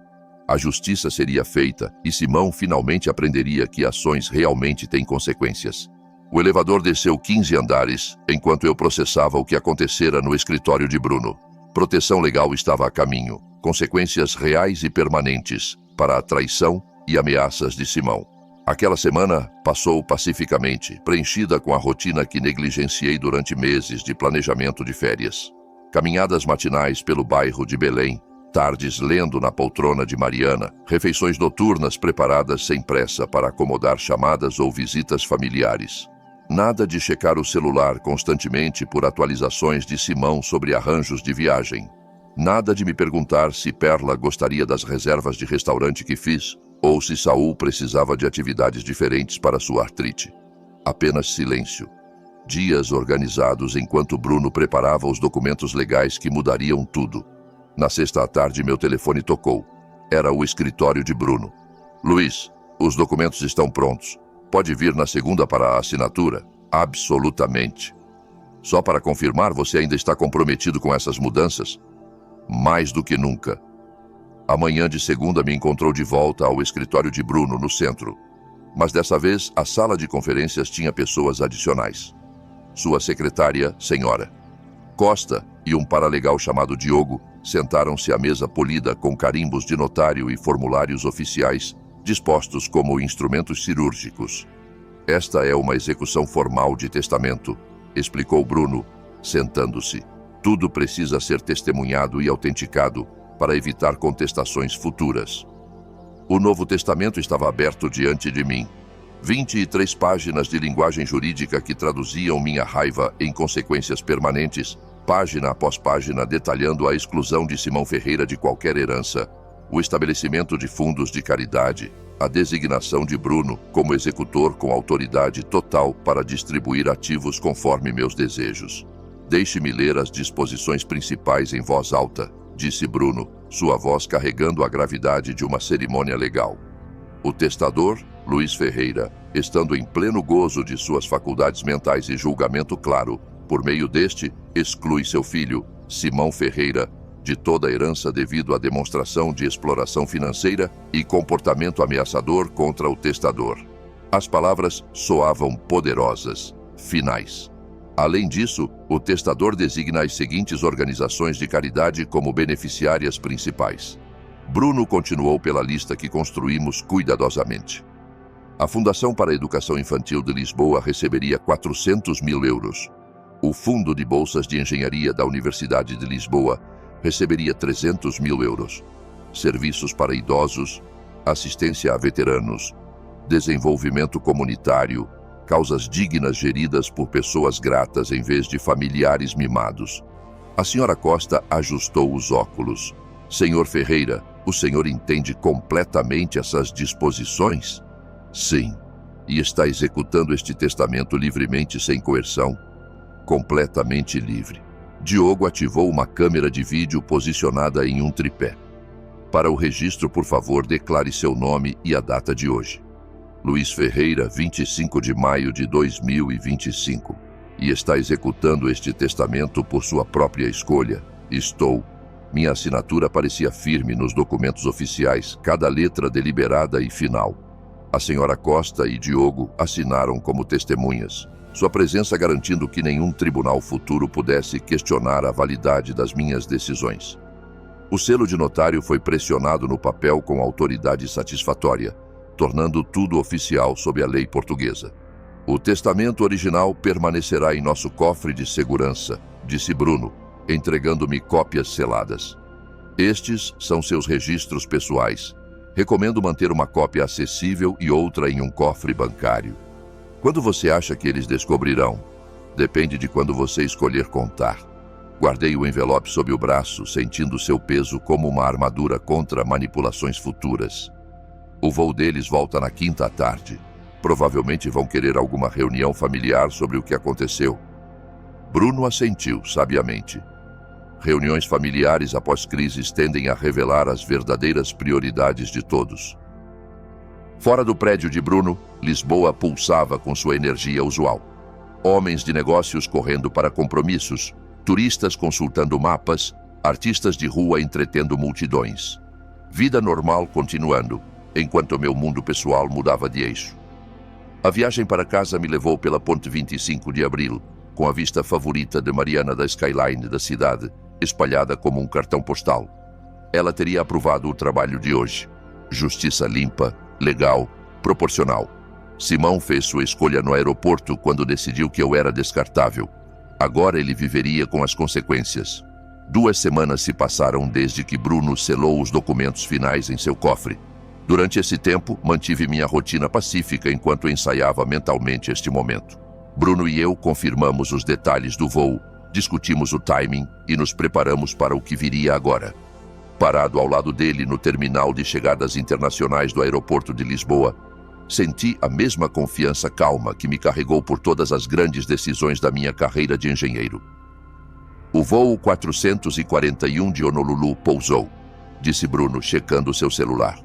A justiça seria feita e Simão finalmente aprenderia que ações realmente têm consequências. O elevador desceu 15 andares, enquanto eu processava o que acontecera no escritório de Bruno. Proteção legal estava a caminho, consequências reais e permanentes para a traição e ameaças de Simão. Aquela semana passou pacificamente, preenchida com a rotina que negligenciei durante meses de planejamento de férias. Caminhadas matinais pelo bairro de Belém, tardes lendo na poltrona de Mariana, refeições noturnas preparadas sem pressa para acomodar chamadas ou visitas familiares. Nada de checar o celular constantemente por atualizações de Simão sobre arranjos de viagem. Nada de me perguntar se Perla gostaria das reservas de restaurante que fiz, ou se Saul precisava de atividades diferentes para sua artrite. Apenas silêncio. Dias organizados enquanto Bruno preparava os documentos legais que mudariam tudo. Na sexta à tarde, meu telefone tocou. Era o escritório de Bruno. Luiz, os documentos estão prontos. Pode vir na segunda para a assinatura? Absolutamente. Só para confirmar, você ainda está comprometido com essas mudanças? Mais do que nunca. A manhã de segunda me encontrou de volta ao escritório de Bruno, no centro. Mas dessa vez, a sala de conferências tinha pessoas adicionais. Sua secretária, senhora Costa, e um paralegal chamado Diogo sentaram-se à mesa polida com carimbos de notário e formulários oficiais dispostos como instrumentos cirúrgicos. Esta é uma execução formal de testamento, explicou Bruno, sentando-se. Tudo precisa ser testemunhado e autenticado para evitar contestações futuras. O Novo Testamento estava aberto diante de mim. 23 páginas de linguagem jurídica que traduziam minha raiva em consequências permanentes página após página detalhando a exclusão de Simão Ferreira de qualquer herança, o estabelecimento de fundos de caridade, a designação de Bruno como executor com autoridade total para distribuir ativos conforme meus desejos. Deixe-me ler as disposições principais em voz alta, disse Bruno, sua voz carregando a gravidade de uma cerimônia legal. O testador, Luiz Ferreira, estando em pleno gozo de suas faculdades mentais e julgamento claro, por meio deste, exclui seu filho, Simão Ferreira, de toda a herança devido à demonstração de exploração financeira e comportamento ameaçador contra o testador. As palavras soavam poderosas, finais. Além disso, o testador designa as seguintes organizações de caridade como beneficiárias principais. Bruno continuou pela lista que construímos cuidadosamente. A Fundação para a Educação Infantil de Lisboa receberia 400 mil euros. O Fundo de Bolsas de Engenharia da Universidade de Lisboa receberia 300 mil euros. Serviços para idosos, assistência a veteranos, desenvolvimento comunitário, causas dignas geridas por pessoas gratas em vez de familiares mimados. A senhora Costa ajustou os óculos. Senhor Ferreira, o senhor entende completamente essas disposições? Sim. E está executando este testamento livremente sem coerção? Completamente livre. Diogo ativou uma câmera de vídeo posicionada em um tripé. Para o registro, por favor, declare seu nome e a data de hoje. Luiz Ferreira, 25 de maio de 2025. E está executando este testamento por sua própria escolha. Estou. Minha assinatura parecia firme nos documentos oficiais, cada letra deliberada e final. A senhora Costa e Diogo assinaram como testemunhas, sua presença garantindo que nenhum tribunal futuro pudesse questionar a validade das minhas decisões. O selo de notário foi pressionado no papel com autoridade satisfatória, tornando tudo oficial sob a lei portuguesa. O testamento original permanecerá em nosso cofre de segurança, disse Bruno, entregando-me cópias seladas. Estes são seus registros pessoais. Recomendo manter uma cópia acessível e outra em um cofre bancário. Quando você acha que eles descobrirão? Depende de quando você escolher contar. Guardei o envelope sob o braço, sentindo seu peso como uma armadura contra manipulações futuras. O voo deles volta na quinta à tarde. Provavelmente vão querer alguma reunião familiar sobre o que aconteceu. Bruno assentiu sabiamente. Reuniões familiares após crises tendem a revelar as verdadeiras prioridades de todos. Fora do prédio de Bruno, Lisboa pulsava com sua energia usual. Homens de negócios correndo para compromissos, turistas consultando mapas, artistas de rua entretendo multidões. Vida normal continuando, enquanto meu mundo pessoal mudava de eixo. A viagem para casa me levou pela Ponte 25 de Abril, com a vista favorita de Mariana da skyline da cidade, espalhada como um cartão postal. Ela teria aprovado o trabalho de hoje. Justiça limpa, legal, proporcional. Simão fez sua escolha no aeroporto quando decidiu que eu era descartável. Agora ele viveria com as consequências. 2 semanas se passaram desde que Bruno selou os documentos finais em seu cofre. Durante esse tempo, mantive minha rotina pacífica enquanto ensaiava mentalmente este momento. Bruno e eu confirmamos os detalhes do voo, discutimos o timing e nos preparamos para o que viria agora. Parado ao lado dele no terminal de chegadas internacionais do aeroporto de Lisboa, senti a mesma confiança calma que me carregou por todas as grandes decisões da minha carreira de engenheiro. O voo 441 de Honolulu pousou, disse Bruno, checando seu celular.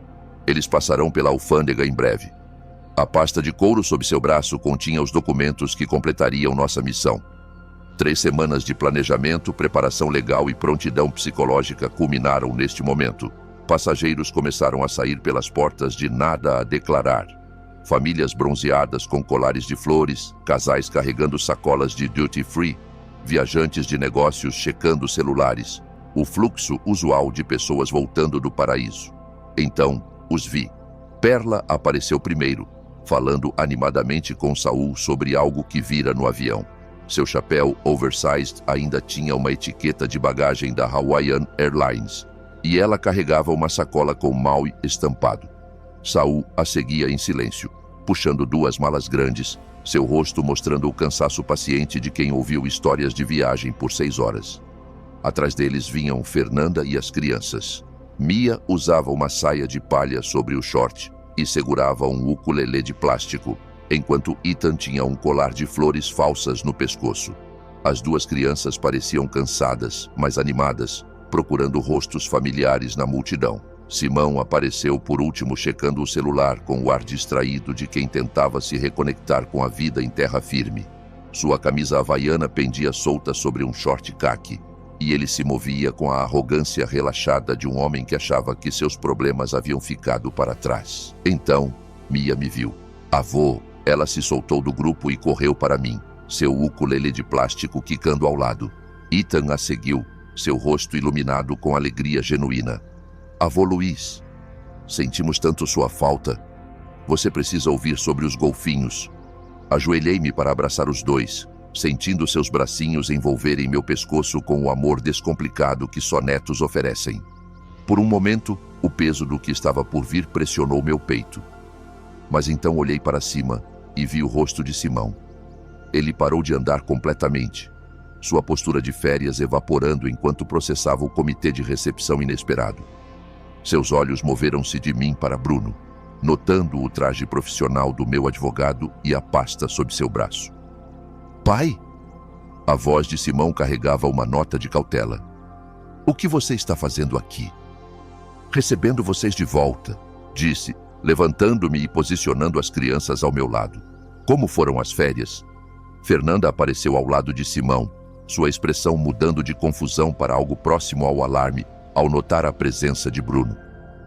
Eles passarão pela alfândega em breve. A pasta de couro sob seu braço continha os documentos que completariam nossa missão. 3 semanas de planejamento, preparação legal e prontidão psicológica culminaram neste momento. Passageiros começaram a sair pelas portas de nada a declarar. Famílias bronzeadas com colares de flores, casais carregando sacolas de duty-free, viajantes de negócios checando celulares, o fluxo usual de pessoas voltando do paraíso. Então, os vi. Perla apareceu primeiro, falando animadamente com Saul sobre algo que vira no avião. Seu chapéu oversized ainda tinha uma etiqueta de bagagem da Hawaiian Airlines, e ela carregava uma sacola com Maui estampado. Saul a seguia em silêncio, puxando 2 malas grandes, seu rosto mostrando o cansaço paciente de quem ouviu histórias de viagem por 6 horas. Atrás deles vinham Fernanda e as crianças. Mia usava uma saia de palha sobre o short e segurava um ukulele de plástico, enquanto Ethan tinha um colar de flores falsas no pescoço. As duas crianças pareciam cansadas, mas animadas, procurando rostos familiares na multidão. Simão apareceu por último, checando o celular com o ar distraído de quem tentava se reconectar com a vida em terra firme. Sua camisa havaiana pendia solta sobre um short caqui, e ele se movia com a arrogância relaxada de um homem que achava que seus problemas haviam ficado para trás. Então, Mia me viu. Avô, ela se soltou do grupo e correu para mim, seu ukulele de plástico quicando ao lado. Ethan a seguiu, seu rosto iluminado com alegria genuína. Avô Luiz, sentimos tanto sua falta. Você precisa ouvir sobre os golfinhos. Ajoelhei-me para abraçar os dois, sentindo seus bracinhos envolverem meu pescoço com o amor descomplicado que só netos oferecem. Por um momento, o peso do que estava por vir pressionou meu peito. Mas então olhei para cima e vi o rosto de Simão. Ele parou de andar completamente, sua postura de férias evaporando enquanto processava o comitê de recepção inesperado. Seus olhos moveram-se de mim para Bruno, notando o traje profissional do meu advogado e a pasta sob seu braço. Pai? A voz de Simão carregava uma nota de cautela. O que você está fazendo aqui? Recebendo vocês de volta, disse, levantando-me e posicionando as crianças ao meu lado. Como foram as férias? Fernanda apareceu ao lado de Simão, sua expressão mudando de confusão para algo próximo ao alarme, ao notar a presença de Bruno.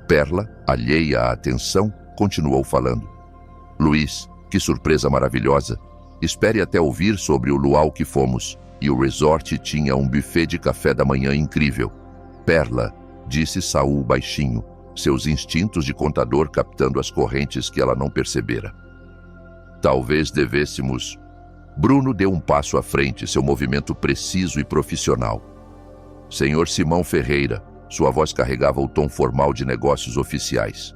Perla, alheia à atenção, continuou falando. Luiz, que surpresa maravilhosa. Espere até ouvir sobre o luau que fomos. E o resort tinha um buffet de café da manhã incrível. Perla, disse Saul baixinho, seus instintos de contador captando as correntes que ela não percebera. Talvez devêssemos... Bruno deu um passo à frente, seu movimento preciso e profissional. Senhor Simão Ferreira, sua voz carregava o tom formal de negócios oficiais.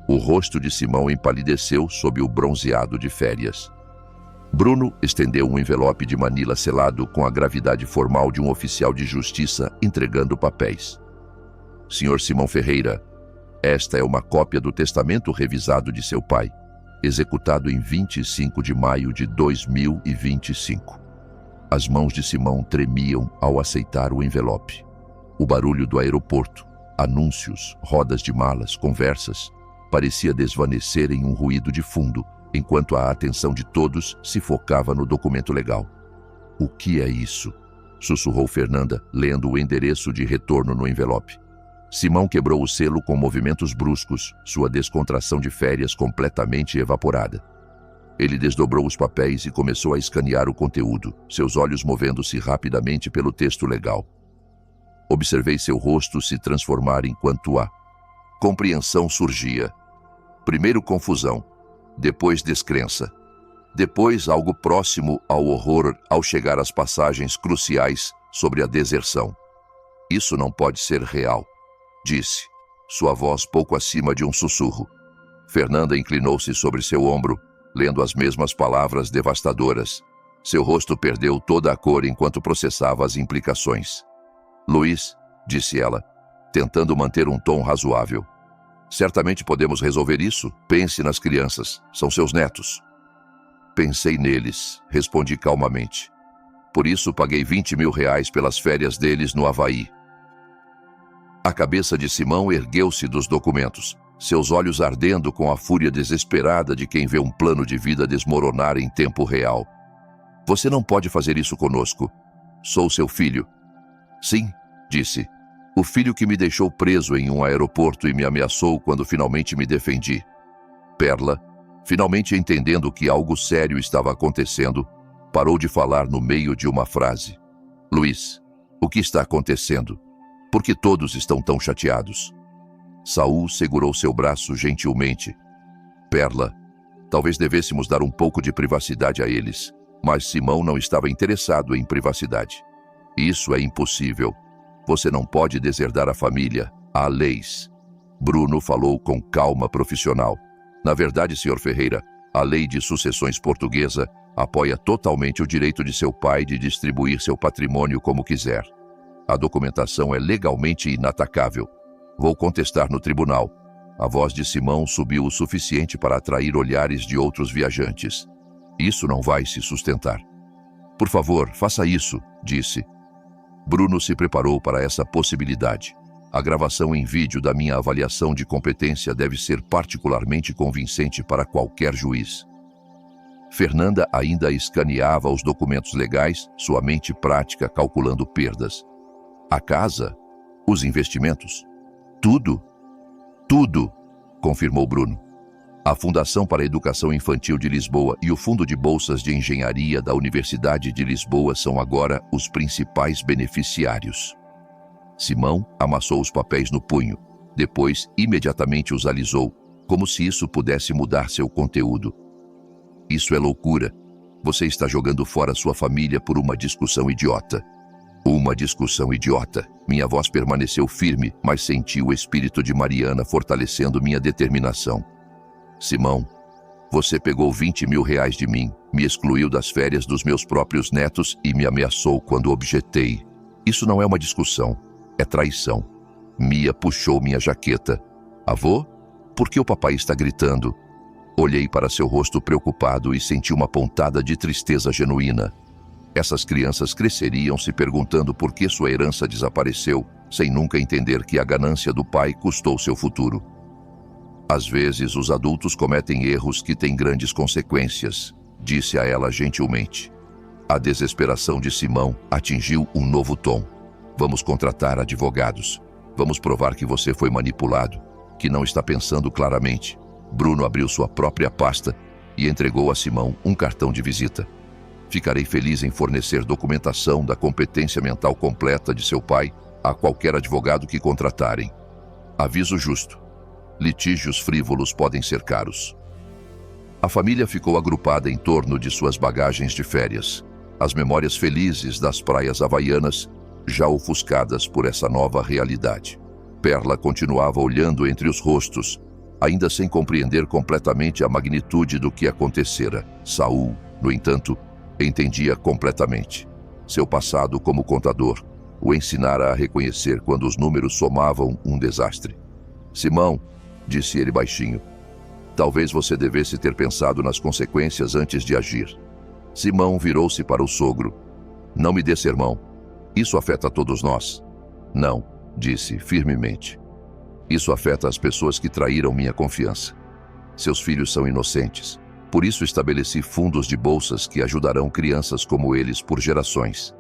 O rosto de Simão empalideceu sob o bronzeado de férias. Bruno estendeu um envelope de manila selado com a gravidade formal de um oficial de justiça entregando papéis. Senhor Simão Ferreira, esta é uma cópia do testamento revisado de seu pai, executado em 25 de maio de 2025. As mãos de Simão tremiam ao aceitar o envelope. O barulho do aeroporto, anúncios, rodas de malas, conversas, parecia desvanecer em um ruído de fundo, enquanto a atenção de todos se focava no documento legal. O que é isso? Sussurrou Fernanda, lendo o endereço de retorno no envelope. Simão quebrou o selo com movimentos bruscos, sua descontração de férias completamente evaporada. Ele desdobrou os papéis e começou a escanear o conteúdo, seus olhos movendo-se rapidamente pelo texto legal. Observei seu rosto se transformar enquanto a compreensão surgia. Primeiro confusão, depois descrença, depois algo próximo ao horror ao chegar às passagens cruciais sobre a deserção. Isso não pode ser real, disse, sua voz pouco acima de um sussurro. Fernanda inclinou-se sobre seu ombro, lendo as mesmas palavras devastadoras. Seu rosto perdeu toda a cor enquanto processava as implicações. Luiz, disse ela, tentando manter um tom razoável. Certamente podemos resolver isso. Pense nas crianças, são seus netos. Pensei neles, respondi calmamente. Por isso paguei 20 mil reais pelas férias deles no Havaí. A cabeça de Simão ergueu-se dos documentos, seus olhos ardendo com a fúria desesperada de quem vê um plano de vida desmoronar em tempo real. Você não pode fazer isso conosco. Sou seu filho. Sim, disse. O filho que me deixou preso em um aeroporto e me ameaçou quando finalmente me defendi. Perla, finalmente entendendo que algo sério estava acontecendo, parou de falar no meio de uma frase. Luiz, o que está acontecendo? Por que todos estão tão chateados? Saul segurou seu braço gentilmente. Perla, talvez devêssemos dar um pouco de privacidade a eles, mas Simão não estava interessado em privacidade. Isso é impossível. Você não pode deserdar a família. Há leis. Bruno falou com calma profissional. Na verdade, Sr. Ferreira, A lei de sucessões portuguesa apoia totalmente o direito de seu pai de distribuir seu patrimônio como quiser. A documentação é legalmente inatacável. Vou contestar no tribunal. A voz de Simão subiu o suficiente para atrair olhares de outros viajantes. Isso não vai se sustentar. Por favor, faça isso, disse. Bruno se preparou para essa possibilidade. A gravação em vídeo da minha avaliação de competência deve ser particularmente convincente para qualquer juiz. Fernanda ainda escaneava os documentos legais, sua mente prática calculando perdas. A casa, os investimentos, tudo, confirmou Bruno. A Fundação para a Educação Infantil de Lisboa e o Fundo de Bolsas de Engenharia da Universidade de Lisboa são agora os principais beneficiários. Simão amassou os papéis no punho, depois imediatamente os alisou, como se isso pudesse mudar seu conteúdo. Isso é loucura. Você está jogando fora sua família por uma discussão idiota. Uma discussão idiota. Minha voz permaneceu firme, mas senti o espírito de Mariana fortalecendo minha determinação. Simão, você pegou 20 mil reais de mim, me excluiu das férias dos meus próprios netos e me ameaçou quando objetei. Isso não é uma discussão, é traição. Mia puxou minha jaqueta. Avô, por que o papai está gritando? Olhei para seu rosto preocupado e senti uma pontada de tristeza genuína. Essas crianças cresceriam se perguntando por que sua herança desapareceu, sem nunca entender que a ganância do pai custou seu futuro. Às vezes, os adultos cometem erros que têm grandes consequências, disse a ela gentilmente. A desesperação de Simão atingiu um novo tom. Vamos contratar advogados. Vamos provar que você foi manipulado, que não está pensando claramente. Bruno abriu sua própria pasta e entregou a Simão um cartão de visita. Ficarei feliz em fornecer documentação da competência mental completa de seu pai a qualquer advogado que contratarem. Aviso justo. Litígios frívolos podem ser caros. A família ficou agrupada em torno de suas bagagens de férias. As memórias felizes das praias havaianas, já ofuscadas por essa nova realidade. Perla continuava olhando entre os rostos, ainda sem compreender completamente a magnitude do que acontecera. Saul, no entanto, entendia completamente. Seu passado como contador o ensinara a reconhecer quando os números somavam um desastre. Simão, disse ele baixinho, talvez você devesse ter pensado nas consequências antes de agir. Simão virou-se para o sogro. Não me dê sermão. Isso afeta todos nós. Não, disse firmemente. Isso afeta as pessoas que traíram minha confiança. Seus filhos são inocentes. Por isso estabeleci fundos de bolsas que ajudarão crianças como eles por gerações.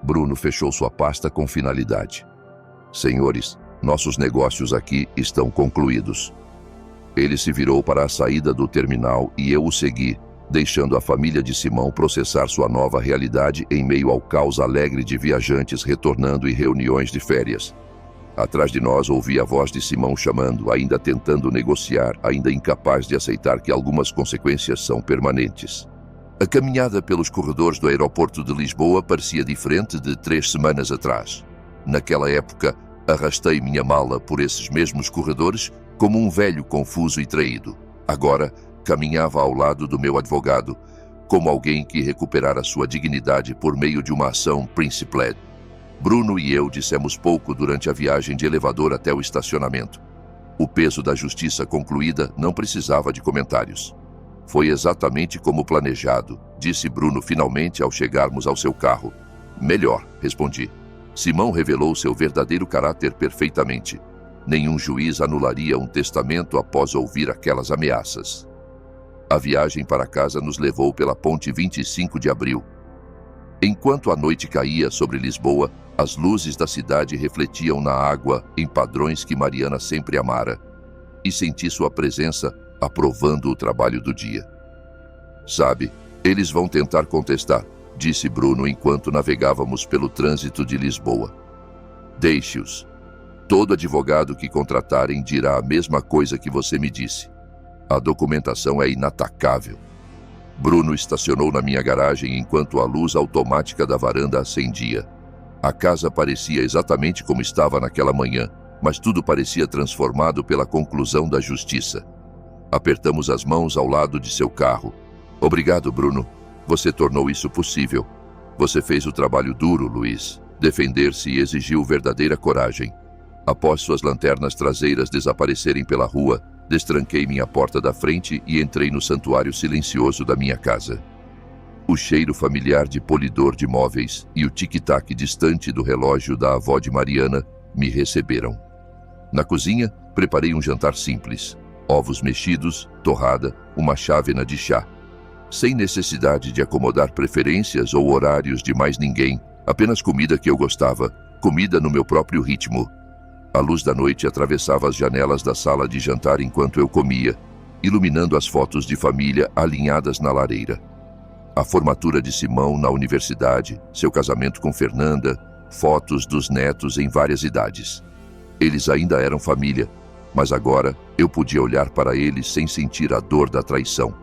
Bruno fechou sua pasta com finalidade. Senhores, nossos negócios aqui estão concluídos. Ele se virou para a saída do terminal e eu o segui, deixando a família de Simão processar sua nova realidade em meio ao caos alegre de viajantes retornando e reuniões de férias. Atrás de nós ouvi a voz de Simão chamando, ainda tentando negociar, ainda incapaz de aceitar que algumas consequências são permanentes. A caminhada pelos corredores do aeroporto de Lisboa parecia diferente de 3 semanas atrás. Naquela época, arrastei minha mala por esses mesmos corredores como um velho confuso e traído. Agora, caminhava ao lado do meu advogado, como alguém que recuperara sua dignidade por meio de uma ação principal. Bruno e eu dissemos pouco durante a viagem de elevador até o estacionamento. O peso da justiça concluída não precisava de comentários. Foi exatamente como planejado, disse Bruno finalmente ao chegarmos ao seu carro. Melhor, respondi. Simão revelou seu verdadeiro caráter perfeitamente. Nenhum juiz anularia um testamento após ouvir aquelas ameaças. A viagem para casa nos levou pela ponte 25 de abril. Enquanto a noite caía sobre Lisboa, as luzes da cidade refletiam na água em padrões que Mariana sempre amara, e senti sua presença aprovando o trabalho do dia. Sabe, eles vão tentar contestar, disse Bruno enquanto navegávamos pelo trânsito de Lisboa. Deixe-os. Todo advogado que contratarem dirá a mesma coisa que você me disse. A documentação é inatacável. Bruno estacionou na minha garagem enquanto a luz automática da varanda acendia. A casa parecia exatamente como estava naquela manhã, mas tudo parecia transformado pela conclusão da justiça. Apertamos as mãos ao lado de seu carro. Obrigado, Bruno. Você tornou isso possível. Você fez o trabalho duro, Luiz. Defender-se exigiu verdadeira coragem. Após suas lanternas traseiras desaparecerem pela rua, destranquei minha porta da frente e entrei no santuário silencioso da minha casa. O cheiro familiar de polidor de móveis e o tic-tac distante do relógio da avó de Mariana me receberam. Na cozinha, preparei um jantar simples: ovos mexidos, torrada, uma chávena de chá. Sem necessidade de acomodar preferências ou horários de mais ninguém, apenas comida que eu gostava, comida no meu próprio ritmo. A luz da noite atravessava as janelas da sala de jantar enquanto eu comia, iluminando as fotos de família alinhadas na lareira. A formatura de Simão na universidade, seu casamento com Fernanda, fotos dos netos em várias idades. Eles ainda eram família, mas agora eu podia olhar para eles sem sentir a dor da traição.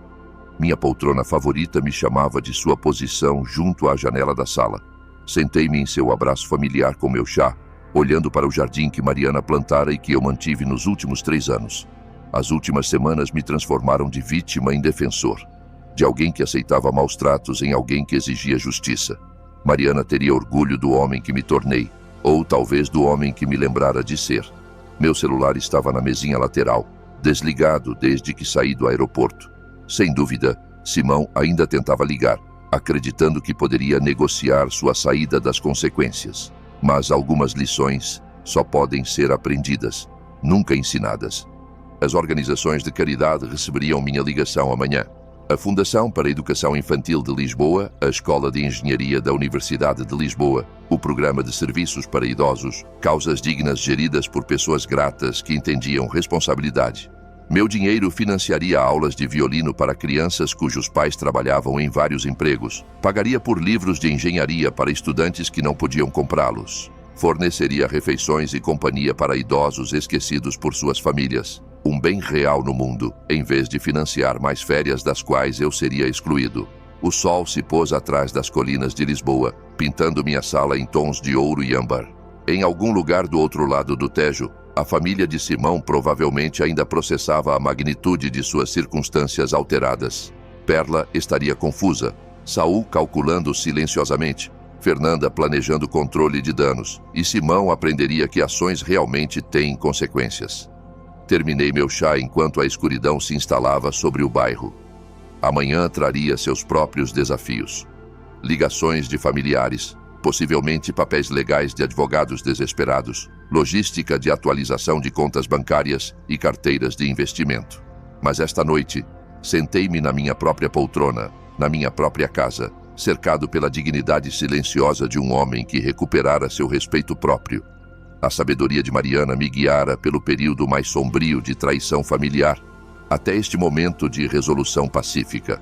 Minha poltrona favorita me chamava de sua posição junto à janela da sala. Sentei-me em seu abraço familiar com meu chá, olhando para o jardim que Mariana plantara e que eu mantive nos últimos 3 anos. As últimas semanas me transformaram de vítima em defensor. De alguém que aceitava maus tratos em alguém que exigia justiça. Mariana teria orgulho do homem que me tornei, ou talvez do homem que me lembrara de ser. Meu celular estava na mesinha lateral, desligado desde que saí do aeroporto. Sem dúvida, Simão ainda tentava ligar, acreditando que poderia negociar sua saída das consequências. Mas algumas lições só podem ser aprendidas, nunca ensinadas. As organizações de caridade receberiam minha ligação amanhã. A Fundação para a Educação Infantil de Lisboa, a Escola de Engenharia da Universidade de Lisboa, o Programa de Serviços para Idosos, causas dignas geridas por pessoas gratas que entendiam responsabilidade. Meu dinheiro financiaria aulas de violino para crianças cujos pais trabalhavam em vários empregos, pagaria por livros de engenharia para estudantes que não podiam comprá-los, forneceria refeições e companhia para idosos esquecidos por suas famílias. Um bem real no mundo, em vez de financiar mais férias das quais eu seria excluído. O sol se pôs atrás das colinas de Lisboa, pintando minha sala em tons de ouro e âmbar. Em algum lugar do outro lado do Tejo, a família de Simão provavelmente ainda processava a magnitude de suas circunstâncias alteradas. Perla estaria confusa, Saul calculando silenciosamente, Fernanda planejando controle de danos, e Simão aprenderia que ações realmente têm consequências. Terminei meu chá enquanto a escuridão se instalava sobre o bairro. Amanhã traria seus próprios desafios. Ligações de familiares, possivelmente papéis legais de advogados desesperados, logística de atualização de contas bancárias e carteiras de investimento. Mas esta noite, sentei-me na minha própria poltrona, na minha própria casa, cercado pela dignidade silenciosa de um homem que recuperara seu respeito próprio. A sabedoria de Mariana me guiara pelo período mais sombrio de traição familiar, até este momento de resolução pacífica.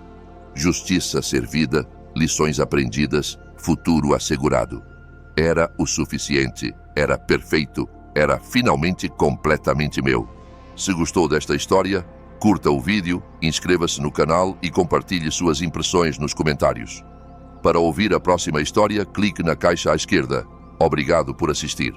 Justiça servida, lições aprendidas, futuro assegurado. Era o suficiente, era perfeito, era finalmente completamente meu. Se gostou desta história, curta o vídeo, inscreva-se no canal e compartilhe suas impressões nos comentários. Para ouvir a próxima história, clique na caixa à esquerda. Obrigado por assistir.